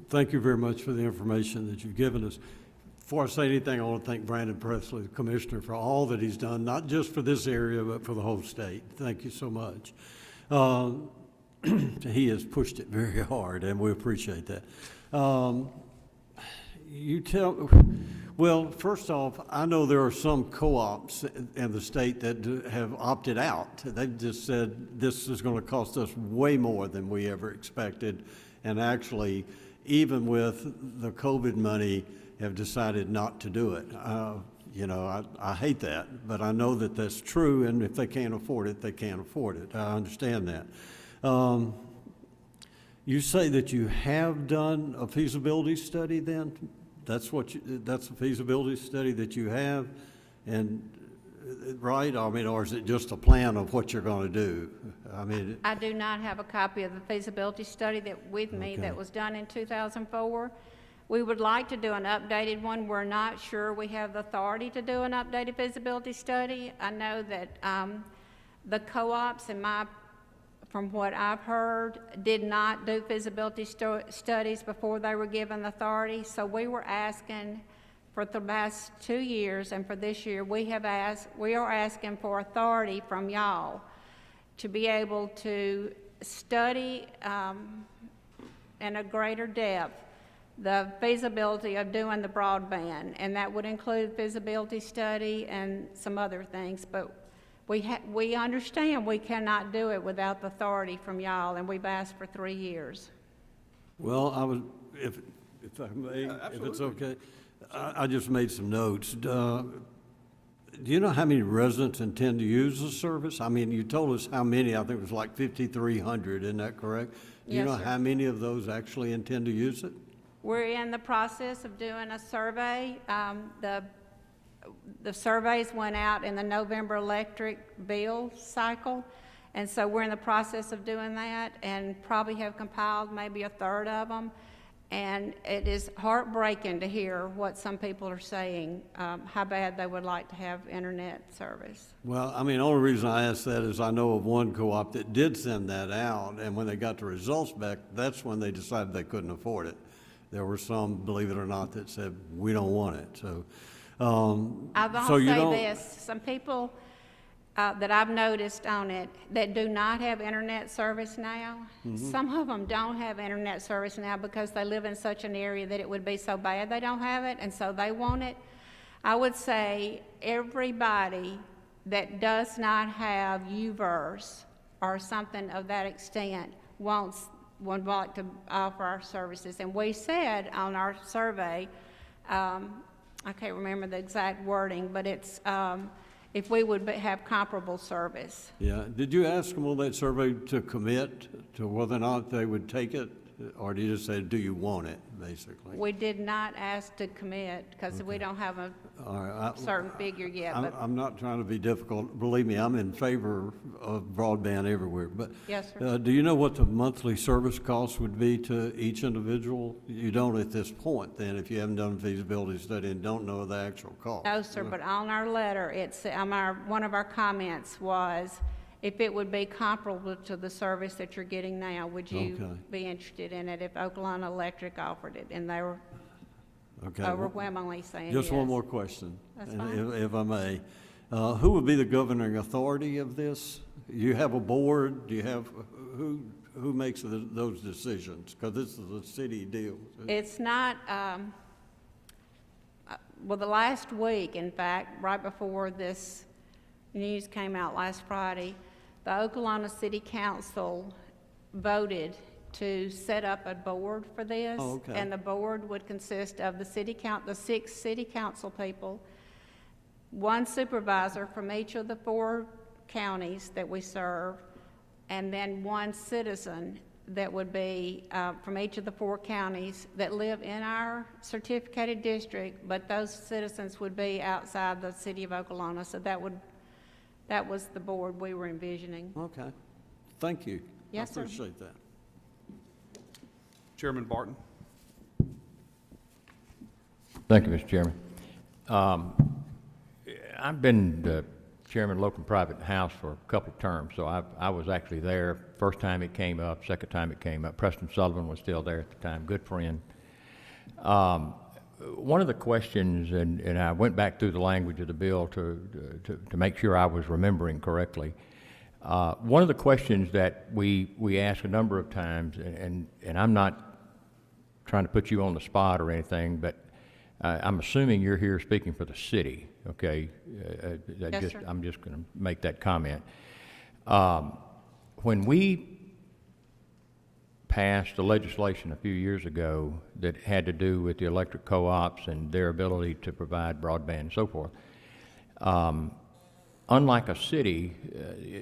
Thank you very much for the information that you've given us. Before I say anything, I want to thank Brandon Presley, the Commissioner, for all that he's done, not just for this area, but for the whole state. Thank you so much. He has pushed it very hard, and we appreciate that. Well, first off, I know there are some co-ops in the state that have opted out. They've just said this is going to cost us way more than we ever expected, and actually, even with the COVID money, have decided not to do it. You know, I hate that, but I know that that's true, and if they can't afford it, they can't afford it. I understand that. You say that you have done a feasibility study then? That's a feasibility study that you have, and right? I mean, or is it just a plan of what you're going to do? I mean, I do not have a copy of the feasibility study with me that was done in 2004. We would like to do an updated one. We're not sure we have the authority to do an updated feasibility study. I know that the co-ops, from what I've heard, did not do feasibility studies before they were given authority. So we were asking for the last 2 years, and for this year, we are asking for authority from y'all to be able to study in a greater depth the feasibility of doing the broadband, and that would include feasibility study and some other things. But we understand we cannot do it without the authority from y'all, and we've asked for 3 years. well, if I may, if it's okay, I just made some notes. Do you know how many residents intend to use the service? I mean, you told us how many. I think it was like 5,300. Isn't that correct? Do you Yes, know sir. how many of those actually intend to use it? We're in the process of doing a survey. The surveys went out in the November electric bill cycle, and so we're in the process of doing that and probably have compiled maybe a third of them. And it is heartbreaking to hear what some people are saying, how bad they would like to have internet service. Well, I mean, the only reason I ask that is I know of one co-op that did send that out, and when they got the results back, that's when they decided they couldn't afford it. There were some, believe it or not, that said, we don't want it. So, I'll so you say don't. this, some people that I've noticed on it that do not have internet service now, some of them don't have internet service now because they live in such an area that it would be so bad they don't have it, and so they want it. I would say everybody that does not have UVerse or something of that extent would like to offer our services. And we said on our survey, I can't remember the exact wording, but it's if we would have comparable service. Yeah. Did you ask them on that survey to commit to whether or not they would take it? Or did you just say, do you want it, basically? We did not ask to commit because we don't have a All right. certain figure yet. But I'm not trying to be difficult. Believe me, I'm in favor of broadband everywhere. But yes, sir. do you know what the monthly service cost would be to each individual? You don't at this point, then, if you haven't done a feasibility study and don't know the actual cost. No, sir, but on our letter, it's, one of our comments was, if it would be comparable to the service that you're getting now, would you Okay. be interested in it if Okolona Electric offered it? And they were Okay. overwhelmingly saying Just yes. one more question, That's and fine. if I may. Who would be the governing authority of this? You have a board, do you have, who makes those decisions? Because this is a city deal. It's not, well, the last week, in fact, right before this news came out last Friday, the Okolona City Council voted to set up a board for this. Oh, okay. And the board would consist of the 6 city council people, 1 supervisor from each of the 4 counties that we serve, and then 1 citizen that would be from each of the 4 counties that live in our certificated district, but those citizens would be outside the city of Okolona. So that was the board we were envisioning. Okay, thank you. Yes, sir. I appreciate that. Chairman Barton? Thank you, Mr. Chairman. I've been the chairman of local and private house for a couple of terms, so I was actually there first time it came up, second time it came up. Preston Sullivan was still there at the time, good friend. One of the questions, and I went back through the language of the bill to make sure I was remembering correctly. One of the questions that we asked a number of times, and I'm not trying to put you on the spot or anything, but I'm assuming you're here speaking for the city, okay? Yes, sir. I'm just going to make that comment. When we passed the legislation a few years ago that had to do with the electric co-ops and their ability to provide broadband and so forth, unlike a city,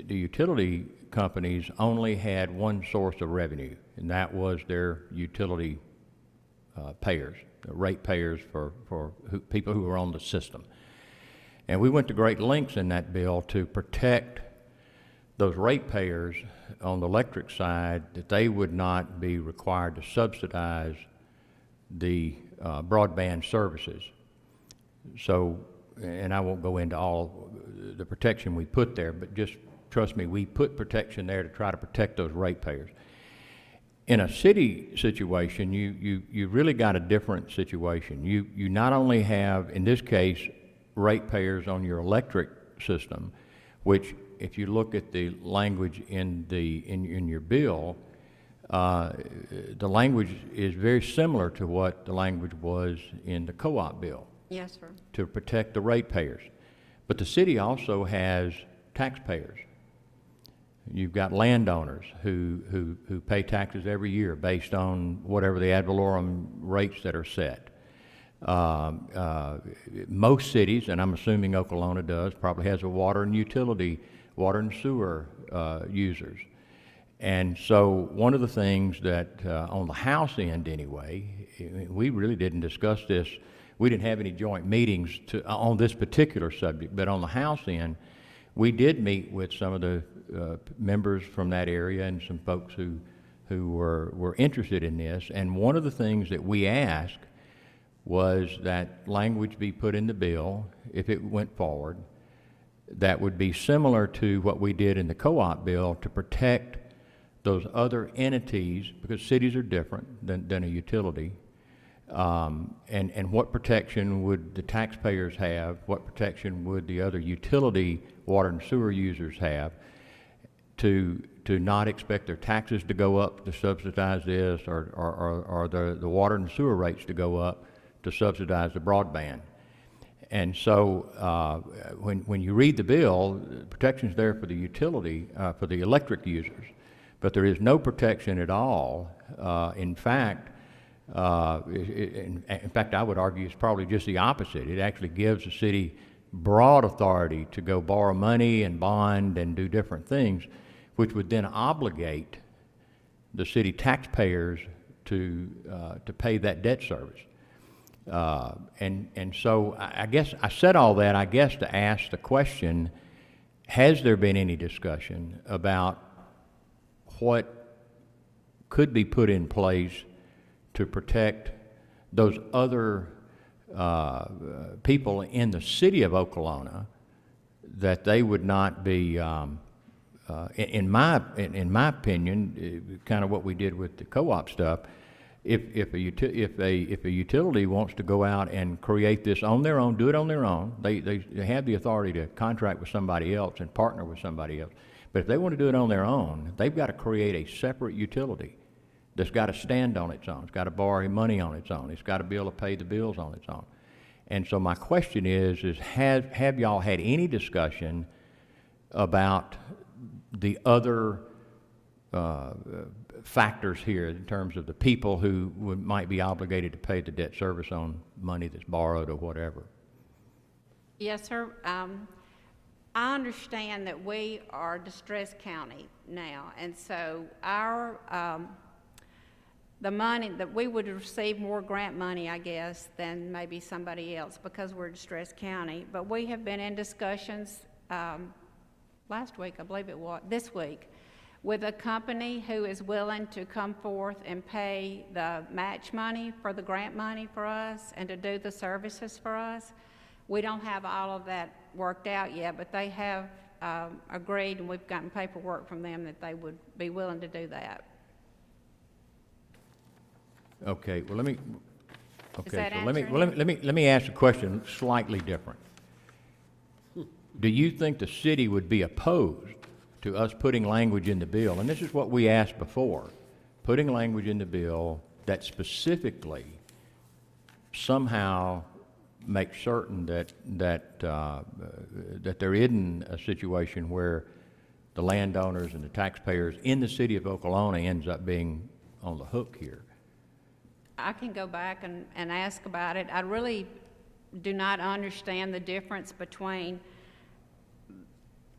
the utility companies only had one source of revenue, and that was their utility payers, rate payers for people who were on the system. And we went to great lengths in that bill to protect those rate payers on the electric side, that they would not be required to subsidize the broadband services. So, and I won't go into all the protection we put there, but just trust me, we put protection there to try to protect those rate payers. In a city situation, you really got a different situation. You not only have, in this case, rate payers on your electric system, which if you look at the language in your bill, the language is very similar to what the language was in the co-op bill. Yes, sir. To protect the rate payers. But the city also has taxpayers. You've got landowners who pay taxes every year based on whatever the ad valorem rates that are set. Most cities, and I'm assuming Okolona does, probably has a water and sewer users. And so one of the things that on the House end anyway, we really didn't discuss this. We didn't have any joint meetings on this particular subject, but on the House end, we did meet with some of the members from that area and some folks who were interested in this. And one of the things that we asked was that language be put in the bill, if it went forward, that would be similar to what we did in the co-op bill to protect those other entities, because cities are different than a utility. And what protection would the taxpayers have? What protection would the other utility water and sewer users have to not expect their taxes to go up to subsidize this, or the water and sewer rates to go up to subsidize the broadband? And so when you read the bill, protection's there for the utility, for the electric users, but there is no protection at all. In fact, I would argue it's probably just the opposite. It actually gives the city broad authority to go borrow money and bond and do different things, which would then obligate the city taxpayers to pay that debt service. And so I guess I said all that, I guess, to ask the question, has there been any discussion about what could be put in place to protect those other people in the city of Okolona, that they would not be, in my opinion, kind of what we did with the co-op stuff. If a utility wants to go out and create this on their own, do it on their own, they have the authority to contract with somebody else and partner with somebody else. But if they want to do it on their own, they've got to create a separate utility that's got to stand on its own. It's got to borrow money on its own. It's got to be able to pay the bills on its own. And so my question is have y'all had any discussion about the other factors here in terms of the people who might be obligated to pay the debt service on money that's borrowed or whatever? Yes, sir. I understand that we are a distressed county. now. And so the money, that we would receive more grant money, I guess, than maybe somebody else because we're a distressed county. But we have been in discussions last week, I believe it was, this week, with a company who is willing to come forth and pay the match money for the grant money for us and to do the services for us. We don't have all of that worked out yet, but they have agreed, and we've gotten paperwork from them that they would be willing to do that. Okay, well, let me, that so let me, answering well, let me ask a question slightly different. Do you think the city would be opposed to us putting language in the bill? And this is what we asked before, putting language in the bill that specifically somehow makes certain that there isn't a situation where the landowners and the taxpayers in the city of Okolona ends up being on the hook here. I can go back and ask about it. I really do not understand the difference between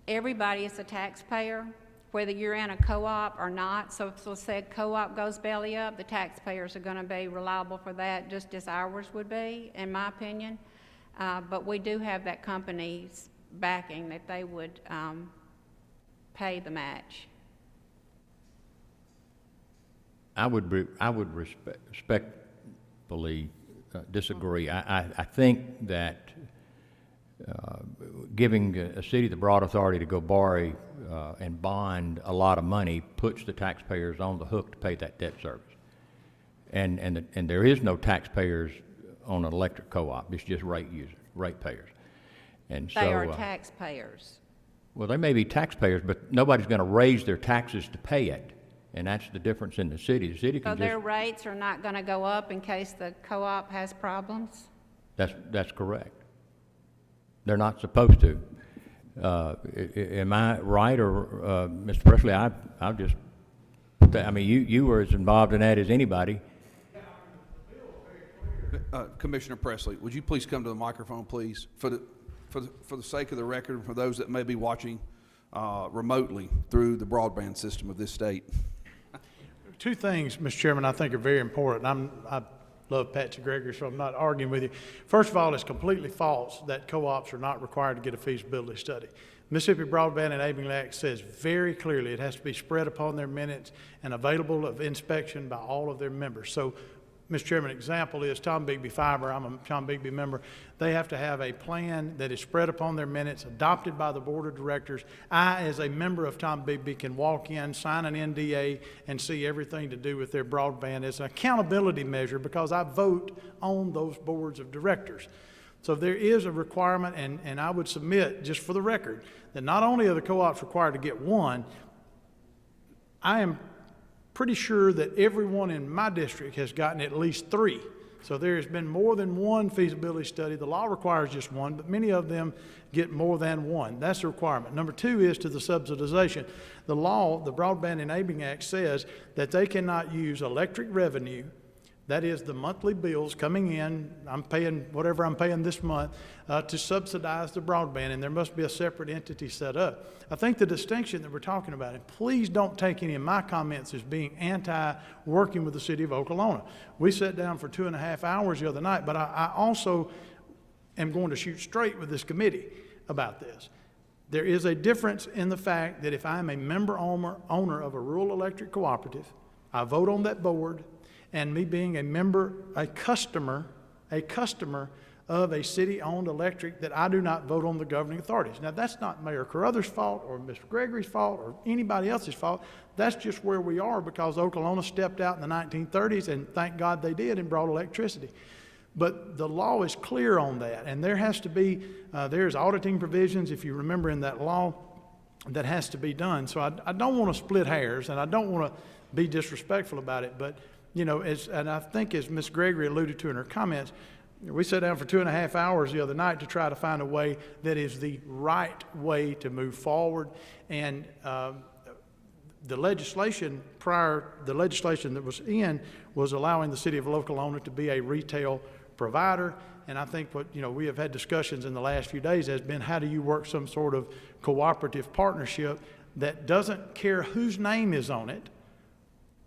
everybody is a taxpayer, whether you're in a co-op or not. So if let's say a co-op goes belly up, the taxpayers are going to be reliable for that, just as ours would be, in my opinion. But we do have that company's backing that they would pay the match. I would respectfully disagree. I think that giving a city the broad authority to go borrow and bond a lot of money puts the taxpayers on the hook to pay that debt service. And there is no taxpayers on an electric co-op. It's just ratepayers. And so they are taxpayers. Well, they may be taxpayers, but nobody's going to raise their taxes to pay it. And that's the difference in the city. The city can So their rates are not going to go up in case the co-op has problems? That's correct. They're not supposed to. Am I right, or Mr. Presley? I'll just. I mean, you were as involved in that as anybody. Commissioner Presley, would you please come to the microphone, please, for the sake of the record, and for those that may be watching remotely through the broadband system of this state. Two things, Mr. Chairman, I think are very important. I love Patsy Gregory, so I'm not arguing with you. First of all, it's completely false that co-ops are not required to get a feasibility study. Mississippi Broadband Enabling Act says very clearly it has to be spread upon their minutes and available of inspection by all of their members. So, Mr. Chairman, example is Tom Bigby Fiber. I'm a Tom Bigby member. They have to have a plan that is spread upon their minutes, adopted by the board of directors. I, as a member of Tom Bigby, can walk in, sign an NDA, and see everything to do with their broadband. It's an accountability measure because I vote on those boards of directors. So there is a requirement, and I would submit, just for the record, that not only are the co-ops required to get one, I am pretty sure that everyone in my district has gotten at least 3. So there has been more than one feasibility study. The law requires just one, but many of them get more than one. That's the requirement. Number 2 is to the subsidization. The law, the Broadband Enabling Act, says that they cannot use electric revenue, that is the monthly bills coming in, I'm paying whatever I'm paying this month, to subsidize the broadband, and there must be a separate entity set up. I think the distinction that we're talking about, and please don't take any of my comments as being anti-working with the city of Okolona. We sat down for 2.5 hours the other night, but I also am going to shoot straight with this committee about this. There is a difference in the fact that if I'm a member owner of a rural electric cooperative, I vote on that board, and me being a member, a customer of a city-owned electric, that I do not vote on the governing authorities. Now, that's not Mayor Carruthers' fault or Mr. Gregory's fault or anybody else's fault. That's just where we are because Okolona stepped out in the 1930s, and thank God they did, and brought electricity. But the law is clear on that, and there has to be, there's auditing provisions, if you remember, in that law that has to be done. So I don't want to split hairs, and I don't want to be disrespectful about it, but you know, and I think as Ms. Gregory alluded to in her comments, we sat down for 2.5 hours the other night to try to find a way that is the right way to move forward. And the legislation that was in was allowing the city of Okolona to be a retail provider. And I think what, you know, we have had discussions in the last few days has been, how do you work some sort of cooperative partnership? that doesn't care whose name is on it,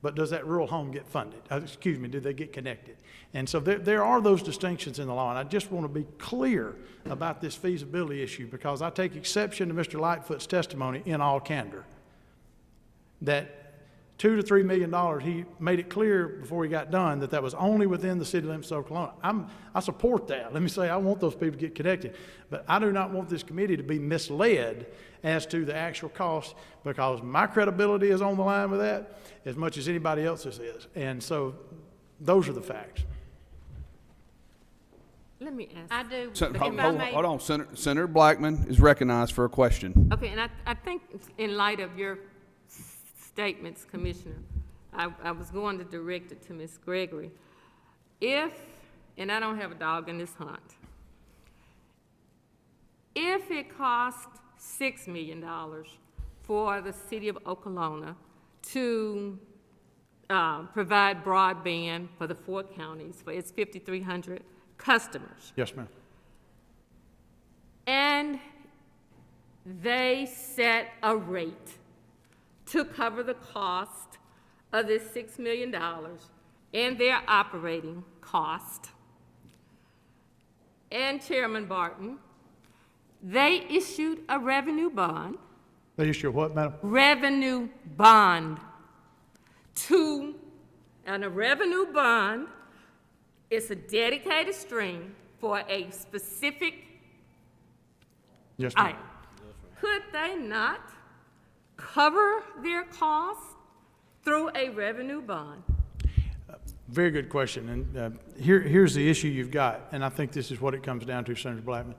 but does that rural home get funded? Do they get connected? And so there are those distinctions in the law, and I just want to be clear about this feasibility issue, because I take exception to Mr. Lightfoot's testimony in all candor, that $2 to $3 million, he made it clear before he got done that that was only within the city limits of Okolona. I support that. Let me say, I want those people to get connected, but I do not want this committee to be misled as to the actual cost, because my credibility is on the line with that as much as anybody else's is. And so those are the facts. Let me ask. I do. So, if hold I may- on, Senator Blackman is recognized for a question. Okay, and I think in light of your statements, Commissioner, I was going to direct it to Ms. Gregory. If, and I don't have a dog in this hunt, if it cost $6 million for the city of Okolona to provide broadband for the 4 counties, for its 5,300 customers, Yes, ma'am. and they set a rate to cover the cost of this $6 million and their operating cost. And Chairman Barton, they issued a revenue bond. They issue what, madam? Revenue bond and a revenue bond is a dedicated stream for a specific Yes, ma'am. item. Could they not cover their costs through a revenue bond? Very good question, and here's the issue you've got, and I think this is what it comes down to, Senator Blackman.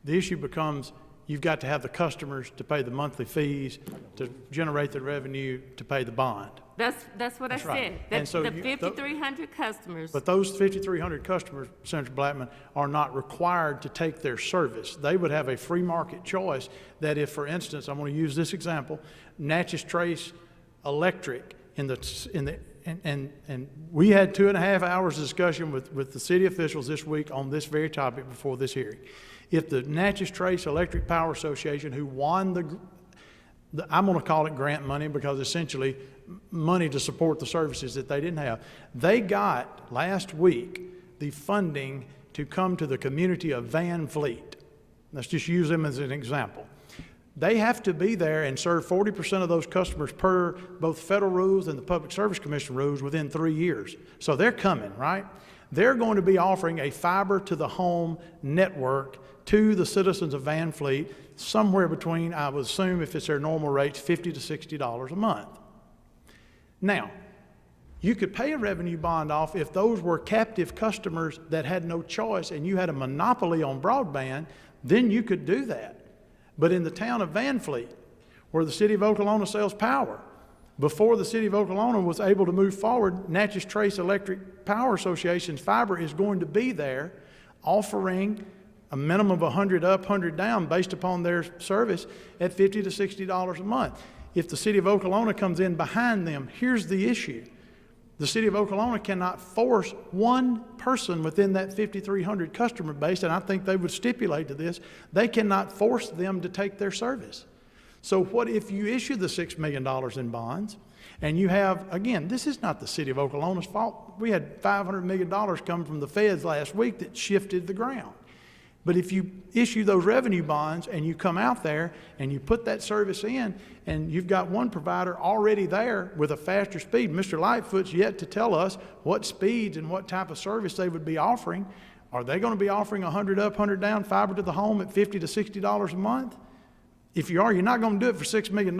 The issue becomes you've got to have the customers to pay the monthly fees, to generate the revenue, to pay the bond. That's what That's I right. said. And That's so the you- 5,300 customers. But those 5,300 customers, Senator Blackman, are not required to take their service. They would have a free market choice that if, for instance, I'm going to use this example, Natchez Trace Electric and we had 2.5 hours of discussion with the city officials this week on this very topic before this hearing. If the Natchez Trace Electric Power Association, who won I'm going to call it grant money, because essentially money to support the services that they didn't have, they got last week the funding to come to the community of Van Fleet. Let's just use them as an example. They have to be there and serve 40% of those customers per both federal rules and the Public Service Commission rules within 3 years. So they're coming, right? They're going to be offering a fiber to the home network to the citizens of Van Fleet, somewhere between, I would assume if it's their normal rates, $50 to $60 a month. Now, you could pay a revenue bond off if those were captive customers that had no choice and you had a monopoly on broadband, then you could do that. But in the town of Van Fleet, where the city of Okolona sells power, before the city of Okolona was able to move forward, Natchez Trace Electric Power Association's fiber is going to be there offering a minimum of 100 up, 100 down based upon their service at $50 to $60 a month. If the city of Okolona comes in behind them, here's the issue. The city of Okolona cannot force one person within that 5,300 customer base, and I think they would stipulate to this, they cannot force them to take their service. So what if you issue the $6 million in bonds, and you have, again, this is not the city of Okolona's fault. We had $500 million come from the feds last week that shifted the ground. But if you issue those revenue bonds and you come out there and you put that service in, and you've got one provider already there with a faster speed, Mr. Lightfoot's yet to tell us what speeds and what type of service they would be offering. Are they going to be offering 100 up, 100 down fiber to the home at $50 to $60 a month? If you are, you're not going to do it for $6 million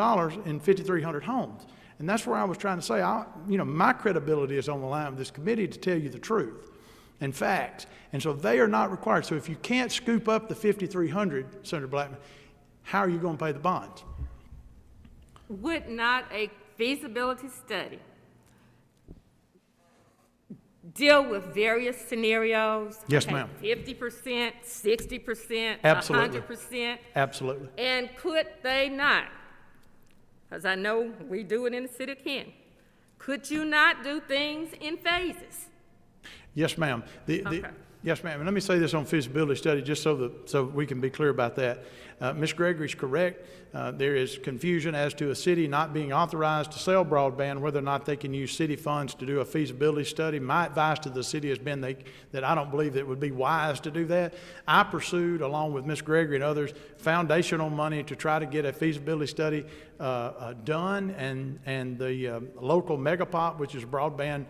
in 5,300 homes. And that's where I was trying to say, my credibility is on the line with this committee to tell you the truth and facts. And so they are not required. So if you can't scoop up the 5,300, Senator Blackman, how are you going to pay the bonds? Would not a feasibility study deal with various scenarios? Yes, Okay, ma'am. 50%, 60%, Absolutely. 100%? Absolutely. And could they not? Because I know we do it in the city of Canton. Could you not do things in phases? Yes, ma'am. Okay. Yes, ma'am. And let me say this on feasibility study, just so we can be clear about that. Ms. Gregory's correct. There is confusion as to a city not being authorized to sell broadband, whether or not they can use city funds to do a feasibility study. My advice to the city has been that I don't believe that it would be wise to do that. I pursued, along with Ms. Gregory and others, foundational money to try to get a feasibility study done, and the local megapop, which is broadband,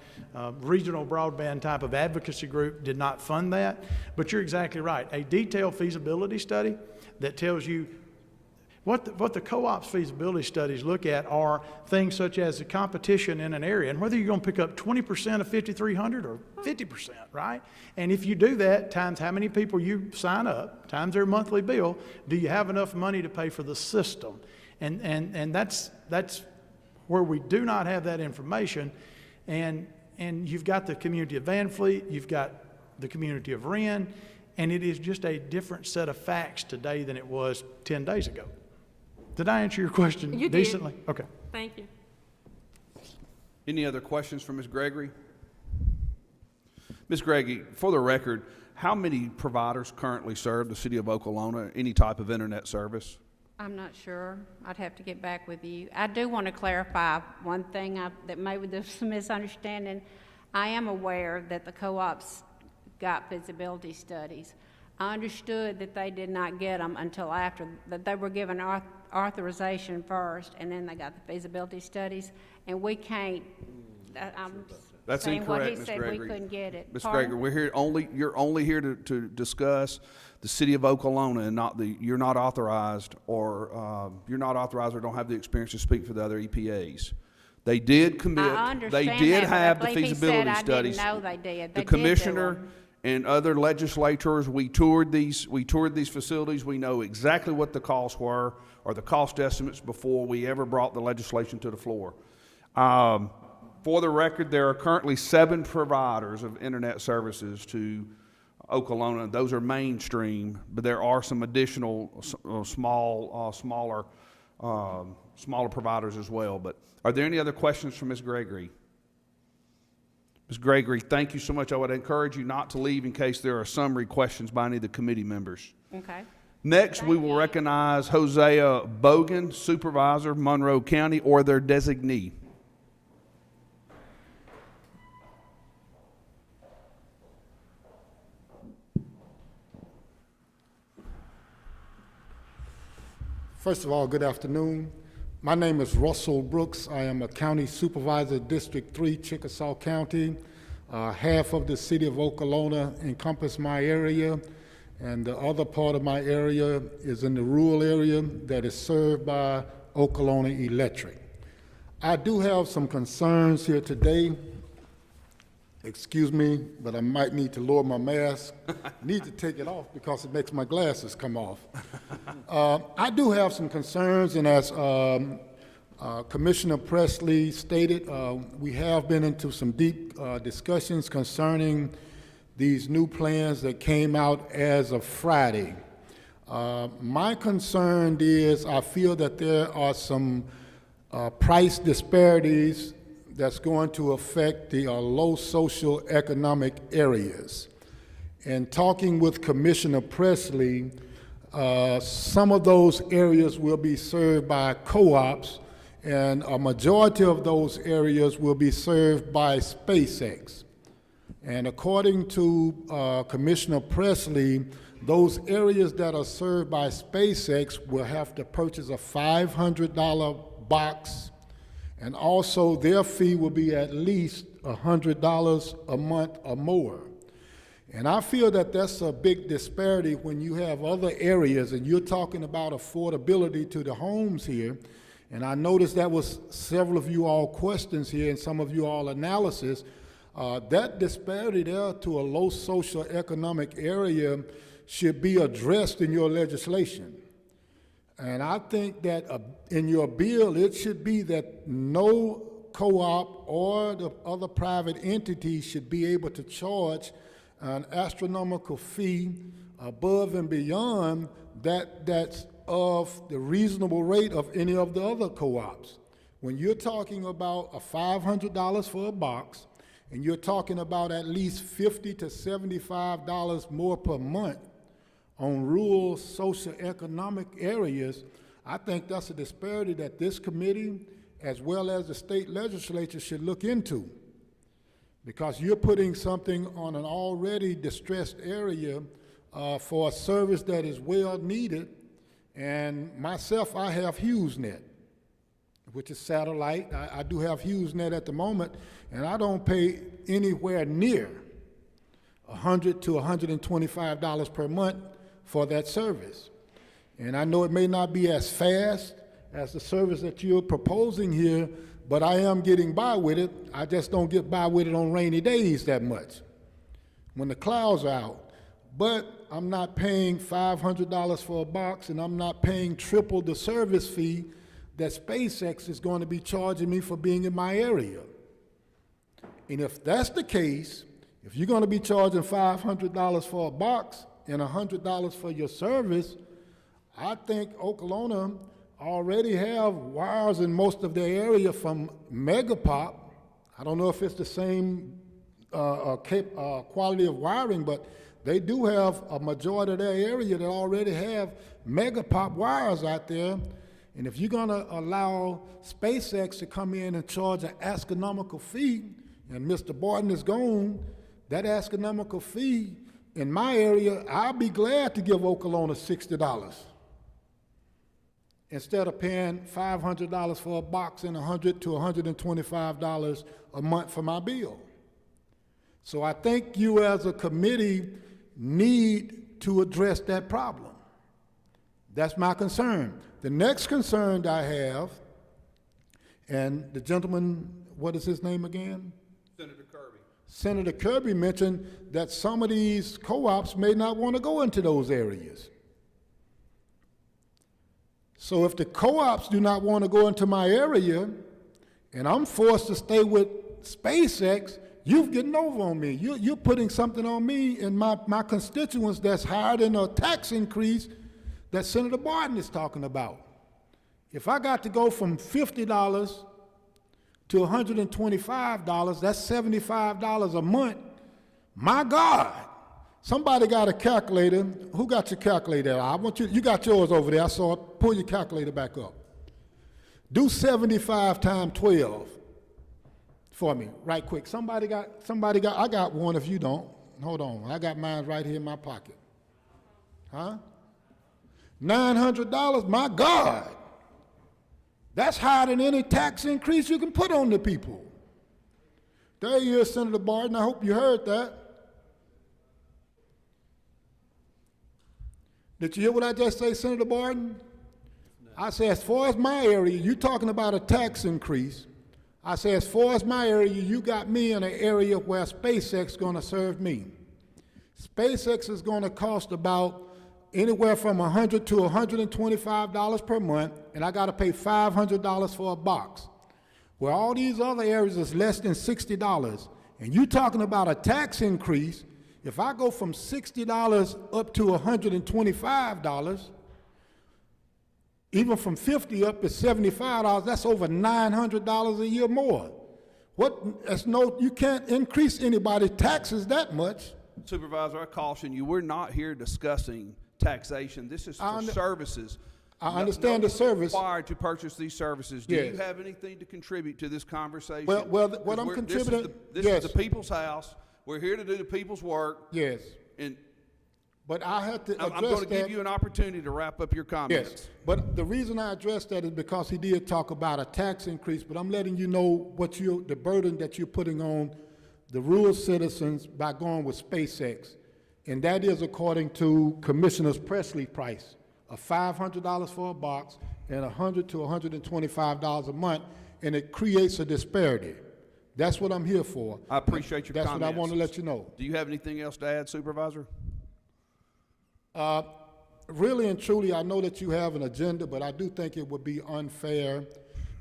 regional broadband type of advocacy group, did not fund that. But you're exactly right. A detailed feasibility study that tells you what the co-op's feasibility studies look at are things such as the competition in an area, and whether you're going to pick up 20% of 5,300 or 50%, right? And if you do that, times how many people you sign up, times their monthly bill, do you have enough money to pay for the system? And that's where we do not have that information. And you've got the community of Van Fleet, you've got the community of Wren, and it is just a different set of facts today than it was 10 days ago. Did I answer your question You did. decently? Okay. Thank you. Any other questions for Ms. Gregory? Ms. Gregory, for the record, how many providers currently serve the city of Okolona, any type of internet service? I'm not sure. I'd have to get back with you. I do want to clarify one thing that maybe there's some misunderstanding. I am aware that the co-ops got feasibility studies. I understood that they did not get them until after, that they were given authorization first, and then they got the feasibility studies, and we can't, I'm That's saying what he incorrect, Ms. said, Gregory. we couldn't get it. Ms. Pardon? Gregory, you're only here to discuss the city of Okolona, and you're not authorized or don't have the experience to speak for the other EPAs. They did commit. I understand They did that, but I have the believe he feasibility said I studies. didn't know they did. They The did do commissioner them. and other legislators, we toured these facilities. We know exactly what the costs were, or the cost estimates, before we ever brought the legislation to the floor. For the record, there are currently 7 providers of internet services to Okolona. Those are mainstream, but there are some additional smaller providers as well. But are there any other questions for Ms. Gregory? Ms. Gregory, thank you so much. I would encourage you not to leave in case there are summary questions by any of the committee members. Okay. Next, we will recognize Hosea Bogan, Supervisor, Monroe County, or their designee. First of all, good afternoon. My name is Russell Brooks. I am a County Supervisor, District 3, Chickasaw County. Half of the city of Okolona encompass my area, and the other part of my area is in the rural area that is served by Okolona Electric. I do have some concerns here today. Excuse me, but I might need to lower my mask. Need to take it off because it makes my glasses come off. I do have some concerns, and as Commissioner Presley stated, we have been into some deep discussions concerning these new plans that came out as of Friday. My concern is I feel that there are some price disparities that's going to affect the low social economic areas. And talking with Commissioner Presley, some of those areas will be served by co-ops, and a majority of those areas will be served by SpaceX. And according to Commissioner Presley, those areas that are served by SpaceX will have to purchase a $500 box, and also their fee will be at least $100 a month or more. And I feel that that's a big disparity when you have other areas, and you're talking about affordability to the homes here. And I noticed that was several of you all questions here and some of you all analysis. That disparity there to a low social economic area should be addressed in your legislation. And I think that in your bill, it should be that no co-op or the other private entities should be able to charge an astronomical fee above and beyond that's of the reasonable rate of any of the other co-ops. When you're talking about a $500 for a box, and you're talking about at least $50 to $75 more per month on rural socioeconomic areas, I think that's a disparity that this committee, as well as the state legislature, should look into. Because you're putting something on an already distressed area for a service that is well needed. And myself, I have HughesNet, which is satellite. I do have HughesNet at the moment, and I don't pay anywhere near $100 to $125 per month for that service. And I know it may not be as fast as the service that you're proposing here, but I am getting by with it. I just don't get by with it on rainy days that much, when the clouds are out. But I'm not paying $500 for a box, and I'm not paying triple the service fee that SpaceX is going to be charging me for being in my area. And if that's the case, if you're going to be charging $500 for a box and $100 for your service, I think Okolona already have wires in most of their area from Megapop. I don't know if it's the same quality of wiring, but they do have a majority of their area that already have Megapop wires out there. And if you're gonna allow SpaceX to come in and charge an astronomical fee, and Mr. Barton is gone, that astronomical fee in my area, I'll be glad to give Okolona $60 instead of paying $500 for a box and $100 to $125 a month for my bill. So I think you as a committee need to address that problem. That's my concern. The next concern I have, and the gentleman, what is his name again? Senator Kirby. Senator Kirby mentioned that some of these co-ops may not want to go into those areas. So if the co-ops do not want to go into my area, and I'm forced to stay with SpaceX, you're getting over on me. You're putting something on me and my constituents that's higher than a tax increase that Senator Barton is talking about. If I got to go from $50 to $125, that's $75 a month. My God, somebody got a calculator. Who got your calculator? I want you got yours over there. I saw it. Pull your calculator back up. Do 75 times 12 for me, right quick. Somebody got, I got one if you don't. Hold on, I got mine right here in my pocket. Huh? $900, my God. That's higher than any tax increase you can put on the people. There you is, Senator Barton. I hope you heard that. Did you hear what I just say, Senator Barton? I say, as far as my area, you're talking about a tax increase. I say, as far as my area, you got me in an area where SpaceX is going to serve me. SpaceX is going to cost about anywhere from $100 to $125 per month, and I got to pay $500 for a box. Where all these other areas is less than $60, and you talking about a tax increase. If I go from $60 up to $125, even from $50 up to $75, that's over $900 a year more. You can't increase anybody's taxes that much. Supervisor, I caution you, we're not here discussing taxation. This is for services. I understand the service. Required to purchase these services. Do Yes. you have anything to contribute to this conversation? Well, what I'm contributing. This Yes. is the people's house. We're here to do the people's work. Yes. And But I have to address I'm going to give you an opportunity to wrap up your comments. Yes, but the reason I addressed that is because he did talk about a tax increase, but I'm letting you know the burden that you're putting on the rural citizens by going with SpaceX. And that is according to Commissioner Presley's price of $500 for a box and $100 to $125 a month, and it creates a disparity. That's what I'm here for. I appreciate your That's comments. what I want to let you know. Do you have anything else to add, Supervisor? Really and truly, I know that you have an agenda, but I do think it would be unfair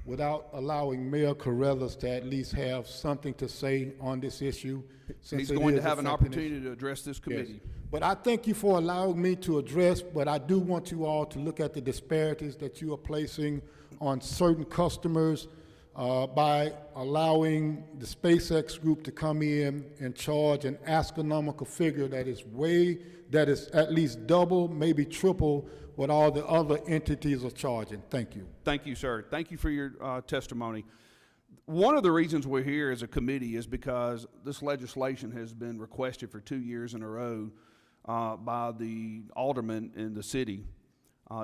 without allowing Mayor Carruthers to at least have something to say on this issue. He's going to have an opportunity to address this committee. Yes. But I thank you for allowing me to address, but I do want you all to look at the disparities that you are placing on certain customers by allowing the SpaceX group to come in and charge an astronomical figure that is at least double, maybe triple what all the other entities are charging. Thank you. Thank you, sir. Thank you for your testimony. One of the reasons we're here as a committee is because this legislation has been requested for 2 years in a row by the aldermen in the city,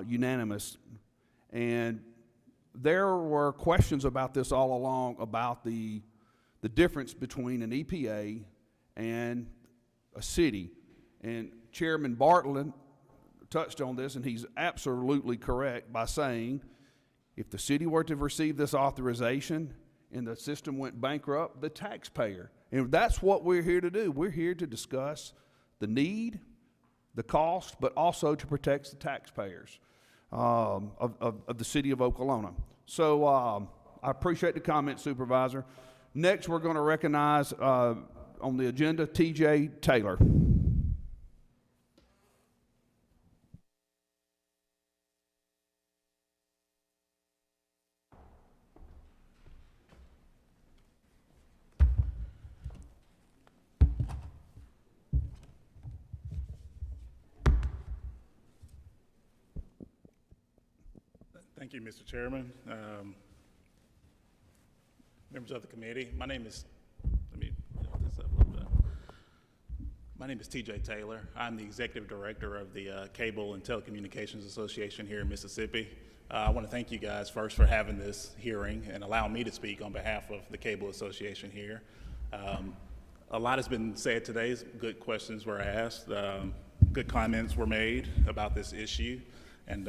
unanimous. And there were questions about this all along about the difference between an EPA and a city. And Chairman Bartlett touched on this, and he's absolutely correct by saying if the city were to receive this authorization and the system went bankrupt, the taxpayer. And that's what we're here to do. We're here to discuss the need, the cost, but also to protect the taxpayers of the city of Okolona. So I appreciate the comment, Supervisor. Next, we're going to recognize on the agenda T.J. Taylor. Thank you, Mr. Chairman. Members of the committee, my name is, let me lift this up a little bit. My name is T.J. Taylor. I'm the Executive Director of the Cable and Telecommunications Association here in Mississippi. I want to thank you guys first for having this hearing and allowing me to speak on behalf of the Cable Association here. A lot has been said today. Good questions were asked. Good comments were made about this issue. And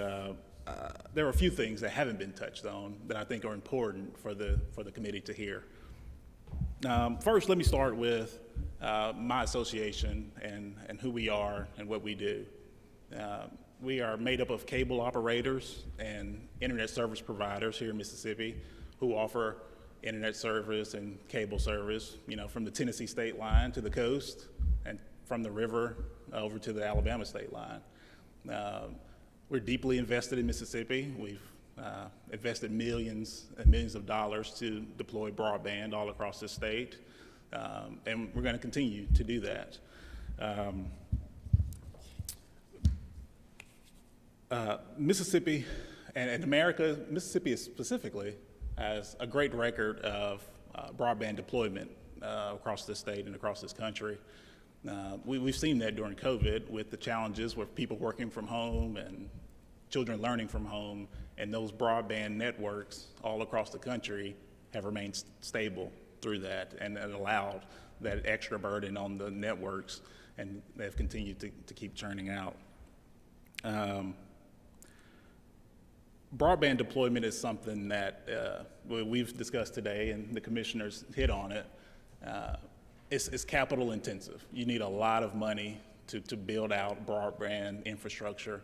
there are a few things that haven't been touched on that I think are important for the committee to hear. First, let me start with my association and who we are and what we do. We are made up of cable operators and internet service providers here in Mississippi who offer internet service and cable service, from the Tennessee state line to the coast and from the river over to the Alabama state line. We're deeply invested in Mississippi. We've invested millions and millions of dollars to deploy broadband all across the state, and we're going to continue to do that. Mississippi and America, Mississippi specifically, has a great record of broadband deployment across this state and across this country. We've seen that during COVID with the challenges with people working from home and children learning from home, and those broadband networks all across the country have remained stable through that and allowed that extra burden on the networks, and they've continued to keep churning out. Broadband deployment is something that we've discussed today, and the commissioners hit on it. It's capital intensive. You need a lot of money to build out broadband infrastructure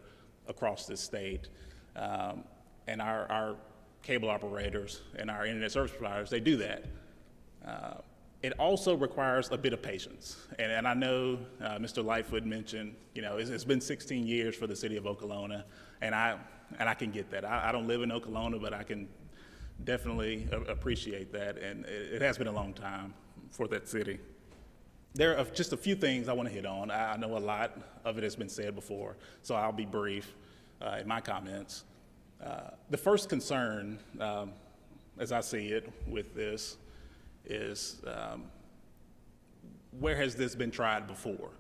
across this state. And our cable operators and our internet service providers, they do that. It also requires a bit of patience. And I know Mr. Lightfoot mentioned, it's been 16 years for the city of Okolona, and I can get that. I don't live in Okolona, but I can definitely appreciate that, and it has been a long time for that city. There are just a few things I want to hit on. I know a lot of it has been said before, so I'll be brief in my comments. The first concern, as I see it with this, is where has this been tried before?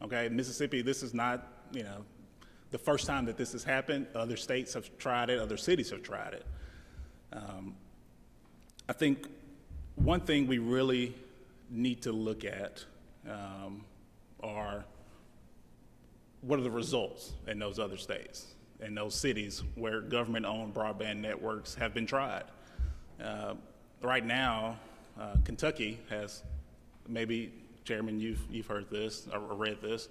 Okay, Mississippi, this is not, the first time that this has happened. Other states have tried it, other cities have tried it. I think one thing we really need to look at are what are the results in those other states, in those cities where government-owned broadband networks have been tried. Right now, Kentucky has, maybe, Chairman, you've heard this or read this,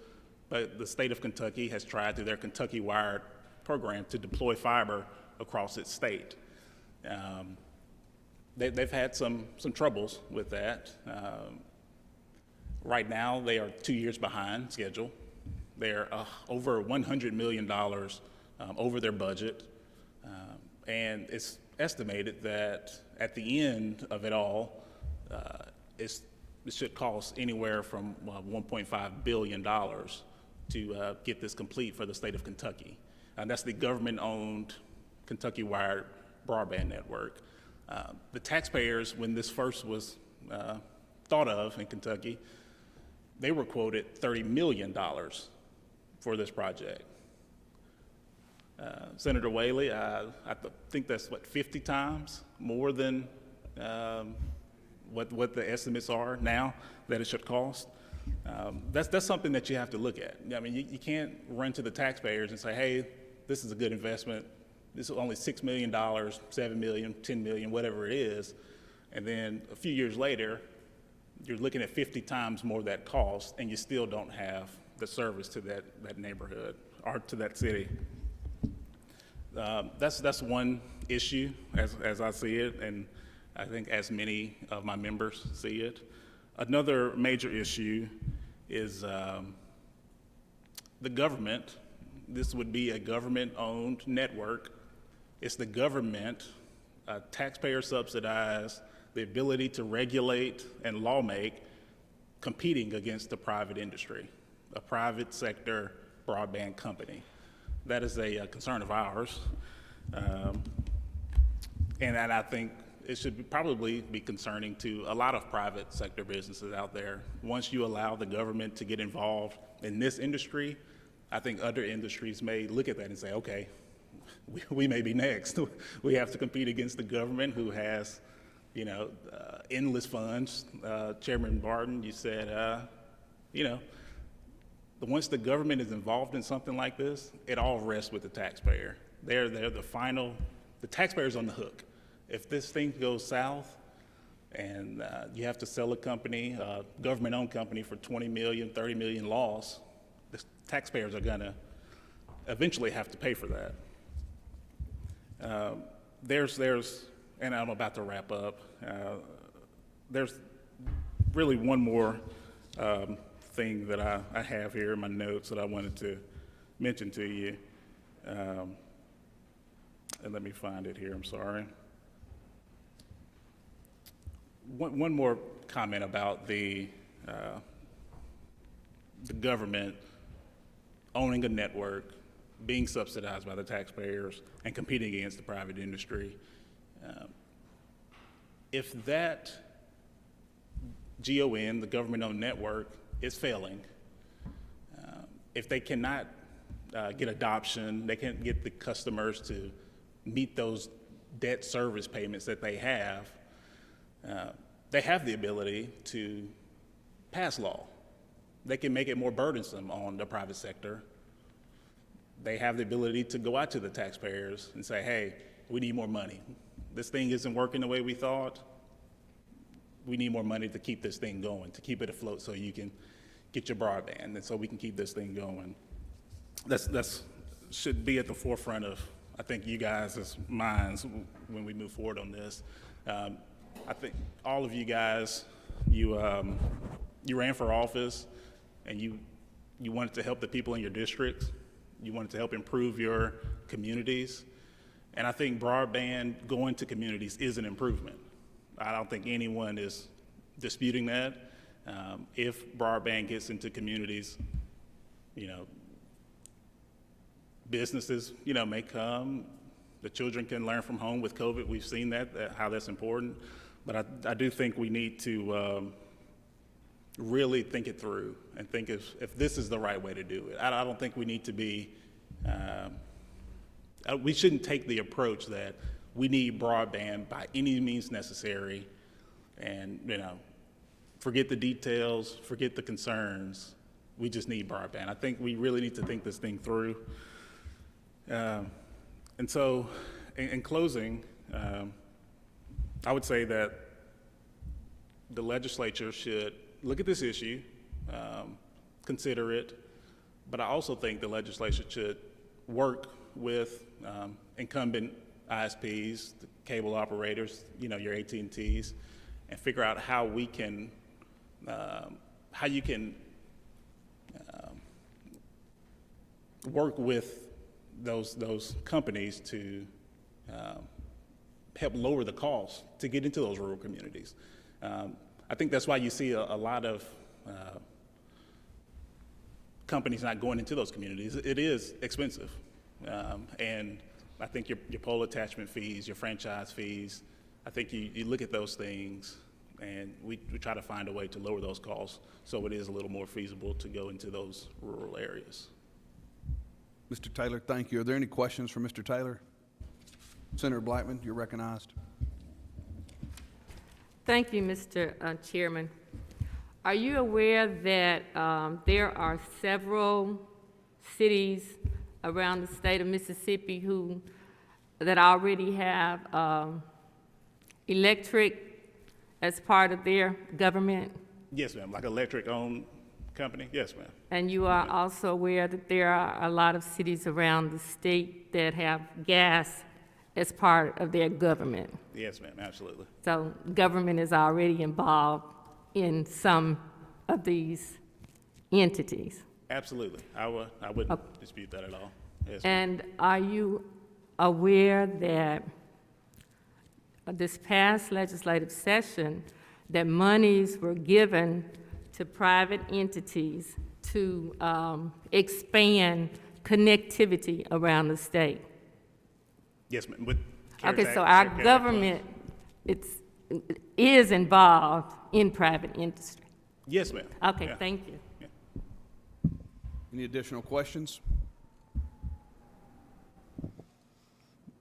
but the state of Kentucky has tried through their Kentucky Wired program to deploy fiber across its state. They've had some troubles with that. Right now, they are 2 years behind schedule. They're over $100 million over their budget. And it's estimated that at the end of it all, it should cost anywhere from $1.5 billion to get this complete for the state of Kentucky. And that's the government-owned Kentucky Wired broadband network. The taxpayers, when this first was thought of in Kentucky, they were quoted $30 million for this project. Senator Whaley, I think that's 50 times more than what the estimates are now that it should cost. That's something that you have to look at. I mean, you can't run to the taxpayers and say, hey, this is a good investment. This is only $6 million, $7 million, $10 million, whatever it is. And then a few years later, you're looking at 50 times more that cost, and you still don't have the service to that neighborhood or to that city. That's one issue as I see it, and I think as many of my members see it. Another major issue is the government. This would be a government-owned network. It's the government, taxpayer subsidized, the ability to regulate and lawmake, competing against the private industry, a private sector broadband company. That is a concern of ours. And I think it should probably be concerning to a lot of private sector businesses out there. Once you allow the government to get involved in this industry, I think other industries may look at that and say, okay, we may be next. We have to compete against the government, who has, endless funds. Chairman Barton, you said, once the government is involved in something like this, it all rests with the taxpayer. They're the taxpayer's on the hook. If this thing goes south and you have to sell a company, a government-owned company, for $20 million, $30 million loss, the taxpayers are gonna eventually have to pay for that. And I'm about to wrap up. There's really one more thing that I have here in my notes that I wanted to mention to you. And let me find it here, I'm sorry. One more comment about the government owning a network, being subsidized by the taxpayers, and competing against the private industry. If that GON, the government-owned network, is failing, if they cannot get adoption, they can't get the customers to meet those debt service payments that they have the ability to pass law. They can make it more burdensome on the private sector. They have the ability to go out to the taxpayers and say, hey, we need more money. This thing isn't working the way we thought. We need more money to keep this thing going, to keep it afloat so you can get your broadband, and so we can keep this thing going. That's should be at the forefront of, I think, you guys' minds when we move forward on this. I think all of you guys, you ran for office, and you wanted to help the people in your districts. You wanted to help improve your communities. And I think broadband going to communities is an improvement. I don't think anyone is disputing that. If broadband gets into communities, businesses, may come. The children can learn from home with COVID. We've seen that how that's important. But I do think we need to really think it through and think if this is the right way to do it. I don't think we need to be, we shouldn't take the approach that we need broadband by any means necessary and, forget the details, forget the concerns. We just need broadband. I think we really need to think this thing through. And so, in closing, I would say that the legislature should look at this issue, consider it, but I also think the legislature should work with incumbent ISPs, the cable operators, your AT&Ts, and figure out how we can, how you can work with those companies to help lower the cost to get into those rural communities. I think that's why you see a lot of companies not going into those communities. It is expensive. And I think your pole attachment fees, your franchise fees, I think you look at those things and we try to find a way to lower those costs so it is a little more feasible to go into those rural areas. Mr. Taylor, thank you. Are there any questions for Mr. Taylor? Senator Blackman, you're recognized. Thank you, Mr. Chairman. Are you aware that there are several cities around the state of Mississippi that already have electric as part of their government? Yes, ma'am, like electric-owned company? Yes, ma'am. And you are also aware that there are a lot of cities around the state that have gas as part of their government. Yes, ma'am, absolutely. So government is already involved in some of these entities. Absolutely. I wouldn't dispute that at all. Yes, ma'am. And are you aware that this past legislative session, that monies were given to private entities to expand connectivity around the state? Yes, ma'am. With Okay, CARES so Act- our CARES Act government is involved in private industry. funds. Yes, ma'am. Okay, Yeah. thank you. Any additional questions?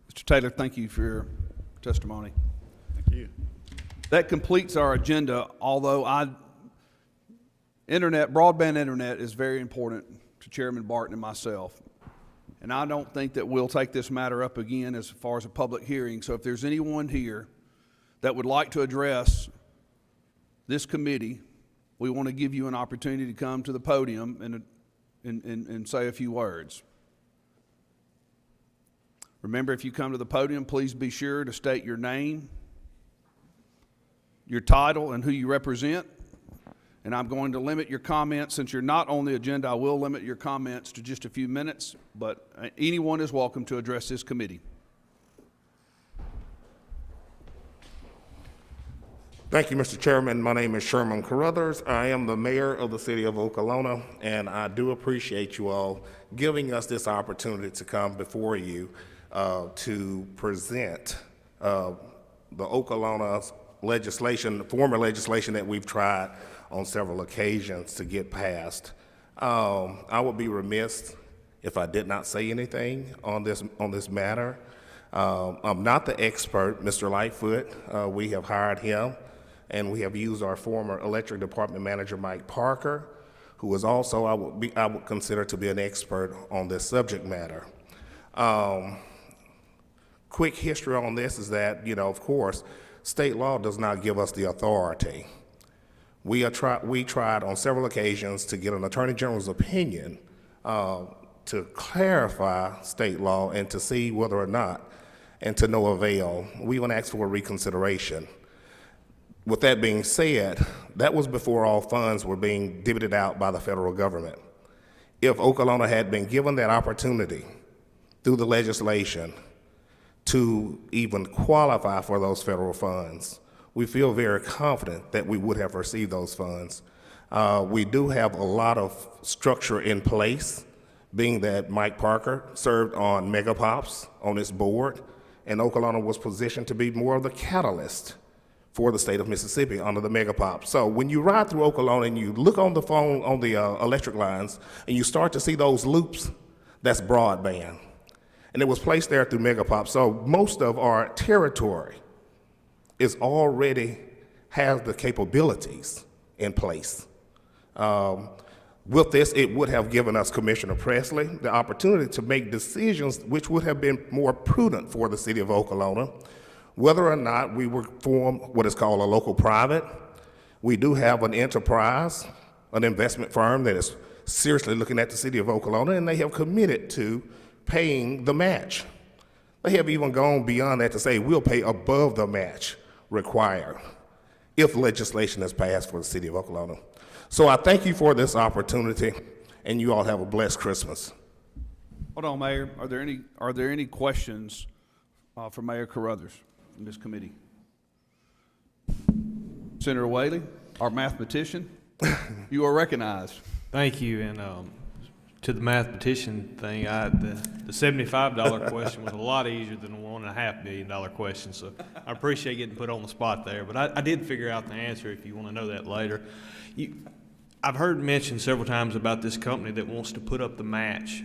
Mr. Taylor, thank you for your testimony. Thank you. That completes our agenda, although broadband internet is very important to Chairman Barton and myself. And I don't think that we'll take this matter up again as far as a public hearing. So if there's anyone here that would like to address this committee, we want to give you an opportunity to come to the podium and say a few words. Remember, if you come to the podium, please be sure to state your name, your title, and who you represent. And I'm going to limit your comments. Since you're not on the agenda, I will limit your comments to just a few minutes, but anyone is welcome to address this committee. Thank you, Mr. Chairman. My name is Sherman Carruthers. I am the mayor of the city of Okolona, and I do appreciate you all giving us this opportunity to come before you to present the Okolona legislation, former legislation that we've tried on several occasions to get passed. I would be remiss if I did not say anything on this matter. I'm not the expert, Mr. Lightfoot. We have hired him, and we have used our former electric department manager, Mike Parker, who is also, I would consider to be an expert on this subject matter. Quick history on this is that, of course, state law does not give us the authority. We tried on several occasions to get an attorney general's opinion to clarify state law and to see whether or not, and to no avail. We even asked for a reconsideration. With that being said, that was before all funds were being divvied out by the federal government. If Okolona had been given that opportunity through the legislation to even qualify for those federal funds, we feel very confident that we would have received those funds. We do have a lot of structure in place, being that Mike Parker served on Megapops on its board, and Okolona was positioned to be more of the catalyst for the state of Mississippi under the Megapop. So when you ride through Okolona and you look on the phone, on the electric lines, and you start to see those loops, that's broadband. And it was placed there through Megapop. So most of our territory is already has the capabilities in place. With this, it would have given us Commissioner Presley the opportunity to make decisions which would have been more prudent for the city of Okolona, whether or not we would form what is called a local private. We do have an enterprise, an investment firm that is seriously looking at the city of Okolona, and they have committed to paying the match. They have even gone beyond that to say we'll pay above the match required if legislation is passed for the city of Okolona. So I thank you for this opportunity, and you all have a blessed Christmas. Hold on, Mayor. Are there any questions for Mayor Carruthers? in this committee. Senator Whaley, our mathematician, you are recognized. Thank you, and to the mathematician thing, the $75 question was a lot easier than the $1.5 billion question, so I appreciate getting put on the spot there, but I did figure out the answer if you want to know that later. I've heard mentioned several times about this company that wants to put up the match.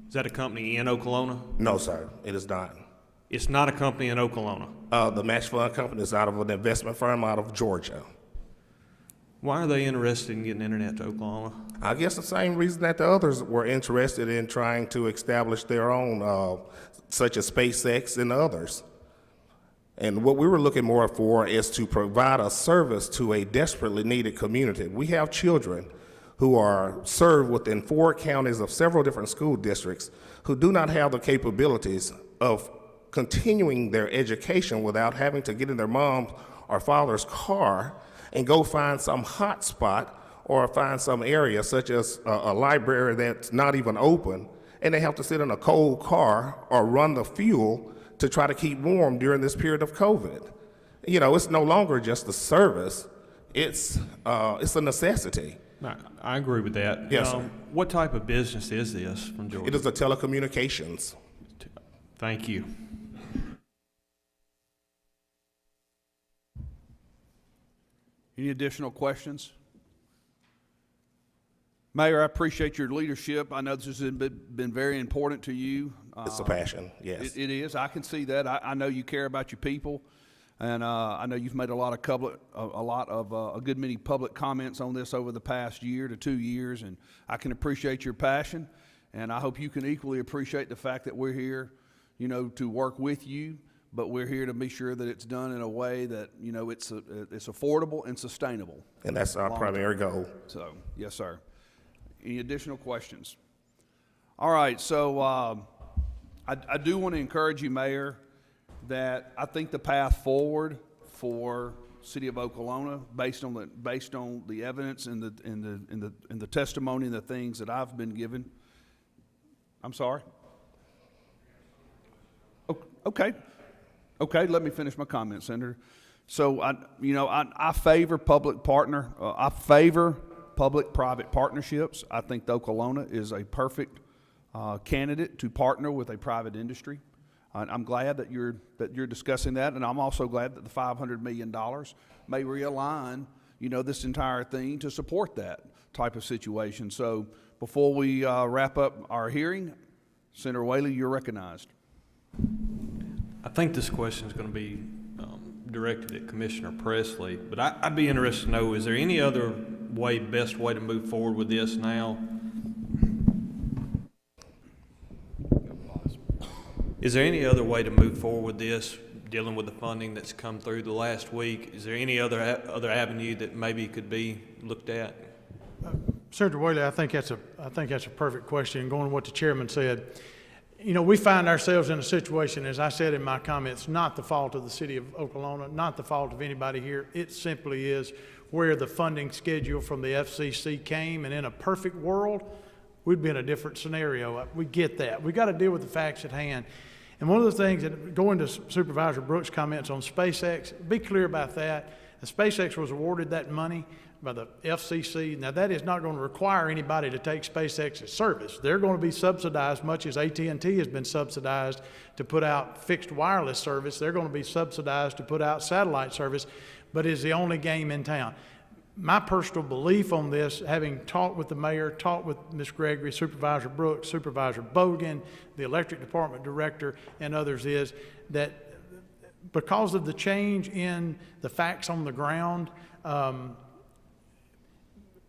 Is that a company in Okolona? No, sir, it is not. It's not a company in Okolona. The match fund company is out of an investment firm out of Georgia. Why are they interested in getting internet to Okolona? I guess the same reason that the others were interested in trying to establish their own, such as SpaceX and others. And what we were looking more for is to provide a service to a desperately needed community. We have children who are served within 4 counties of several different school districts who do not have the capabilities of continuing their education without having to get in their mom's or father's car and go find some hot spot or find some area such as a library that's not even open, and they have to sit in a cold car or run the fuel to try to keep warm during this period of COVID. You know, it's no longer just a service, it's a necessity. I agree with that. Yes, sir. What type of business is this from Georgia? It is a telecommunications. Thank you. Any additional questions? Mayor, I appreciate your leadership. I know this has been very important to you. It's a passion, yes. It is. I can see that. I know you care about your people, and I know you've made a good many public comments on this over the past year to 2 years, and I can appreciate your passion, and I hope you can equally appreciate the fact that we're here, you know, to work with you, but we're here to be sure that it's done in a way that, you know, it's affordable and sustainable. And that's our primary goal. So, yes, sir. Any additional questions? All right, so I do want to encourage you, Mayor, that I think the path forward for City of Okolona, based on the evidence and the testimony and the things that I've been given. I'm sorry. Okay, let me finish my comment, Senator. So I favor I favor public-private partnerships. I think the Okolona is a perfect candidate to partner with a private industry. I'm glad that you're discussing that, and I'm also glad that the $500 million may realign, you know, this entire thing to support that type of situation. So before we wrap up our hearing, Senator Whaley, you're recognized. I think this question is going to be directed at Commissioner Presley, but I'd be interested to know, is there any other best way to move forward with this now? Is there any other way to move forward with this, dealing with the funding that's come through the last week? Is there any other avenue that maybe could be looked at? Senator Whaley, I think that's a perfect question. Going to what the chairman said, you know, we find ourselves in a situation, as I said in my comments, not the fault of the City of Okolona, not the fault of anybody here. It simply is where the funding schedule from the FCC came, and in a perfect world, we'd be in a different scenario. We get that. We got to deal with the facts at hand. And one of the things that, going to Supervisor Brooks' comments on SpaceX, be clear about that. SpaceX was awarded that money by the FCC. Now, that is not going to require anybody to take SpaceX's service. They're going to be subsidized, much as AT&T has been subsidized to put out fixed wireless service. They're going to be subsidized to put out satellite service, but is the only game in town. My personal belief on this, having talked with the mayor, talked with Ms. Gregory, Supervisor Brooks, Supervisor Bogan, the electric department director, and others, is that because of the change in the facts on the ground,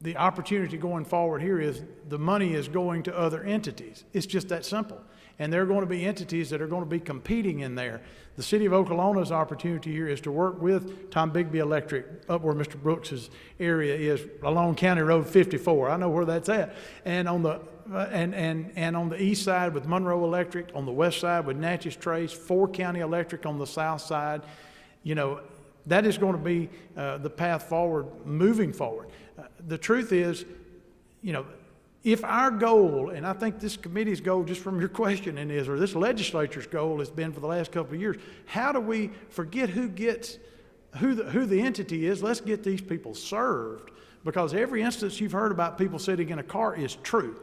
the opportunity going forward here is the money is going to other entities. It's just that simple. And there are going to be entities that are going to be competing in there. The City of Okolona's opportunity here is to work with Tom Bigby Electric up where Mr. Brooks's area is, along County Road 54. I know where that's at. And on the and on the east side with Monroe Electric, on the west side with Natchez Trace, 4 County Electric on the south side. You know, that is going to be the path forward, moving forward. The truth is, you know, If our goal, and I think this committee's goal, just from your questioning is, or this legislature's goal has been for the last couple of years, how do we forget who the entity is? Let's get these people served, because every instance you've heard about people sitting in a car is true.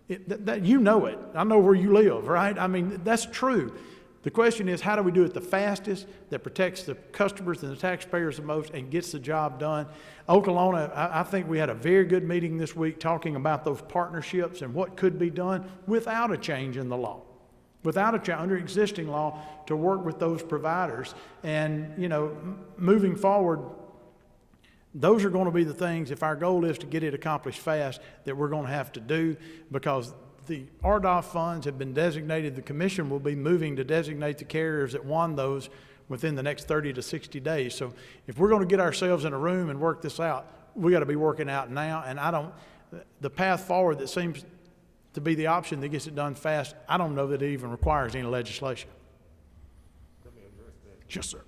You know it. I know where you live, right? I mean, that's true. The question is, how do we do it the fastest, that protects the customers and the taxpayers the most, and gets the job done? Okolona, I think we had a very good meeting this week talking about those partnerships and what could be done without a change in the law, without a change under existing law, to work with those providers. And, you know, moving forward, those are going to be the things, if our goal is to get it accomplished fast, that we're going to have to do, because the RDOF funds have been designated. The commission will be moving to designate the carriers that won those within the next 30 to 60 days. So if we're going to get ourselves in a room and work this out, we got to be working out now. And the path forward that seems to be the option that gets it done fast, I don't know that it even requires any legislation. Let me address that. Yes, sir.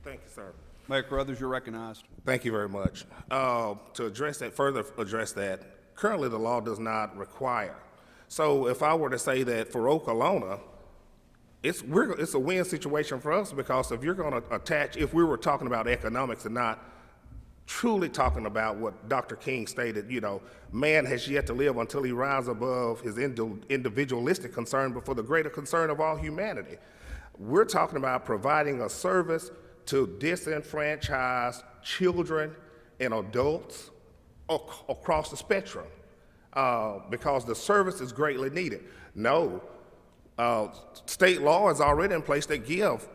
Thank you, sir. Mayor Carruthers, you're recognized. Thank you very much. To further address that, currently the law does not require. So if I were to say that for Okolona, it's a win situation for us, because if you're going to attach, if we were talking about economics and not truly talking about what Dr. King stated, you know, man has yet to live until he rises above his individualistic concern before the greater concern of all humanity. We're talking about providing a service to disenfranchised children and adults across the spectrum. Because the service is greatly needed. No, state law is already in place that give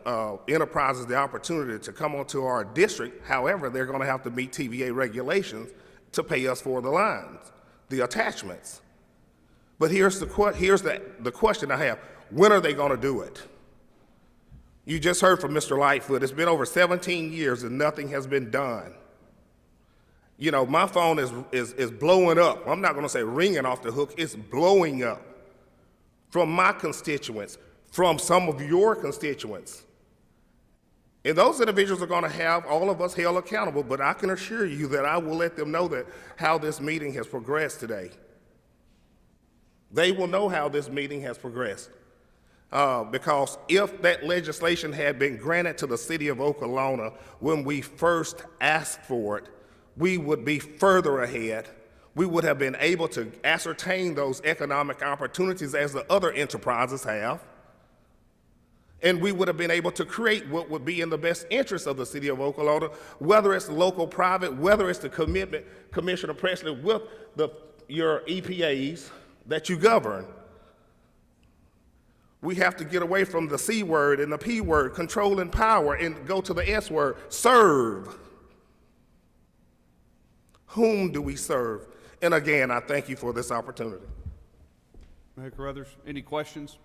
enterprises the opportunity to come onto our district. However, they're going to have to meet TVA regulations to pay us for the lines, the attachments. But here's the question I have: when are they going to do it? You just heard from Mr. Lightfoot. It's been over 17 years and nothing has been done. You know, my phone is blowing up. I'm not going to say ringing off the hook. It's blowing up from my constituents, from some of your constituents. And those individuals are going to have all of us held accountable, but I can assure you that I will let them know that how this meeting has progressed today. They will know how this meeting has progressed. Because if that legislation had been granted to the city of Okolona when we first asked for it, we would be further ahead. We would have been able to ascertain those economic opportunities as the other enterprises have. And we would have been able to create what would be in the best interest of the city of Okolona, whether it's local private, whether it's the commitment, Commissioner Presley, with your EPAs that you govern. We have to get away from the C word and the P word, control and power, and go to the S word, serve. Whom do we serve? And again, I thank you for this opportunity. Mayor Carruthers, any questions?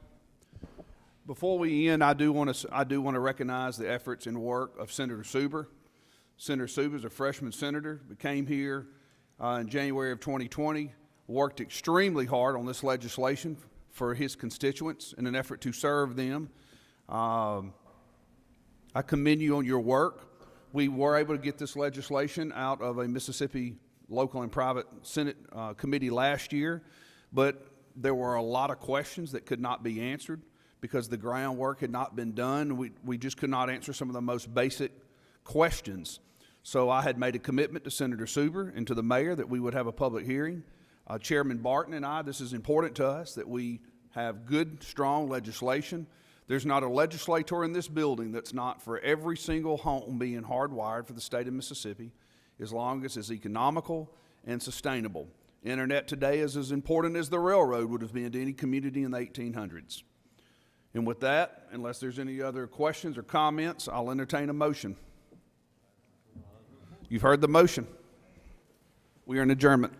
Before we end, I do want to recognize the efforts and work of Senator Suber. Senator Suber is a freshman senator, but came here in January of 2020, worked extremely hard on this legislation for his constituents in an effort to serve them. I commend you on your work. We were able to get this legislation out of a Mississippi local and private Senate committee last year, but there were a lot of questions that could not be answered because the groundwork had not been done. We just could not answer some of the most basic questions. So I had made a commitment to Senator Suber and to the mayor that we would have a public hearing. Chairman Barton and I, this is important to us, that we have good, strong legislation. There's not a legislator in this building that's not for every single home being hardwired for the state of Mississippi, as long as it's economical and sustainable. Internet today is as important as the railroad would have been to any community in the 1800s. And with that, unless there's any other questions or comments, I'll entertain a motion. You've heard the motion. We are in adjournment.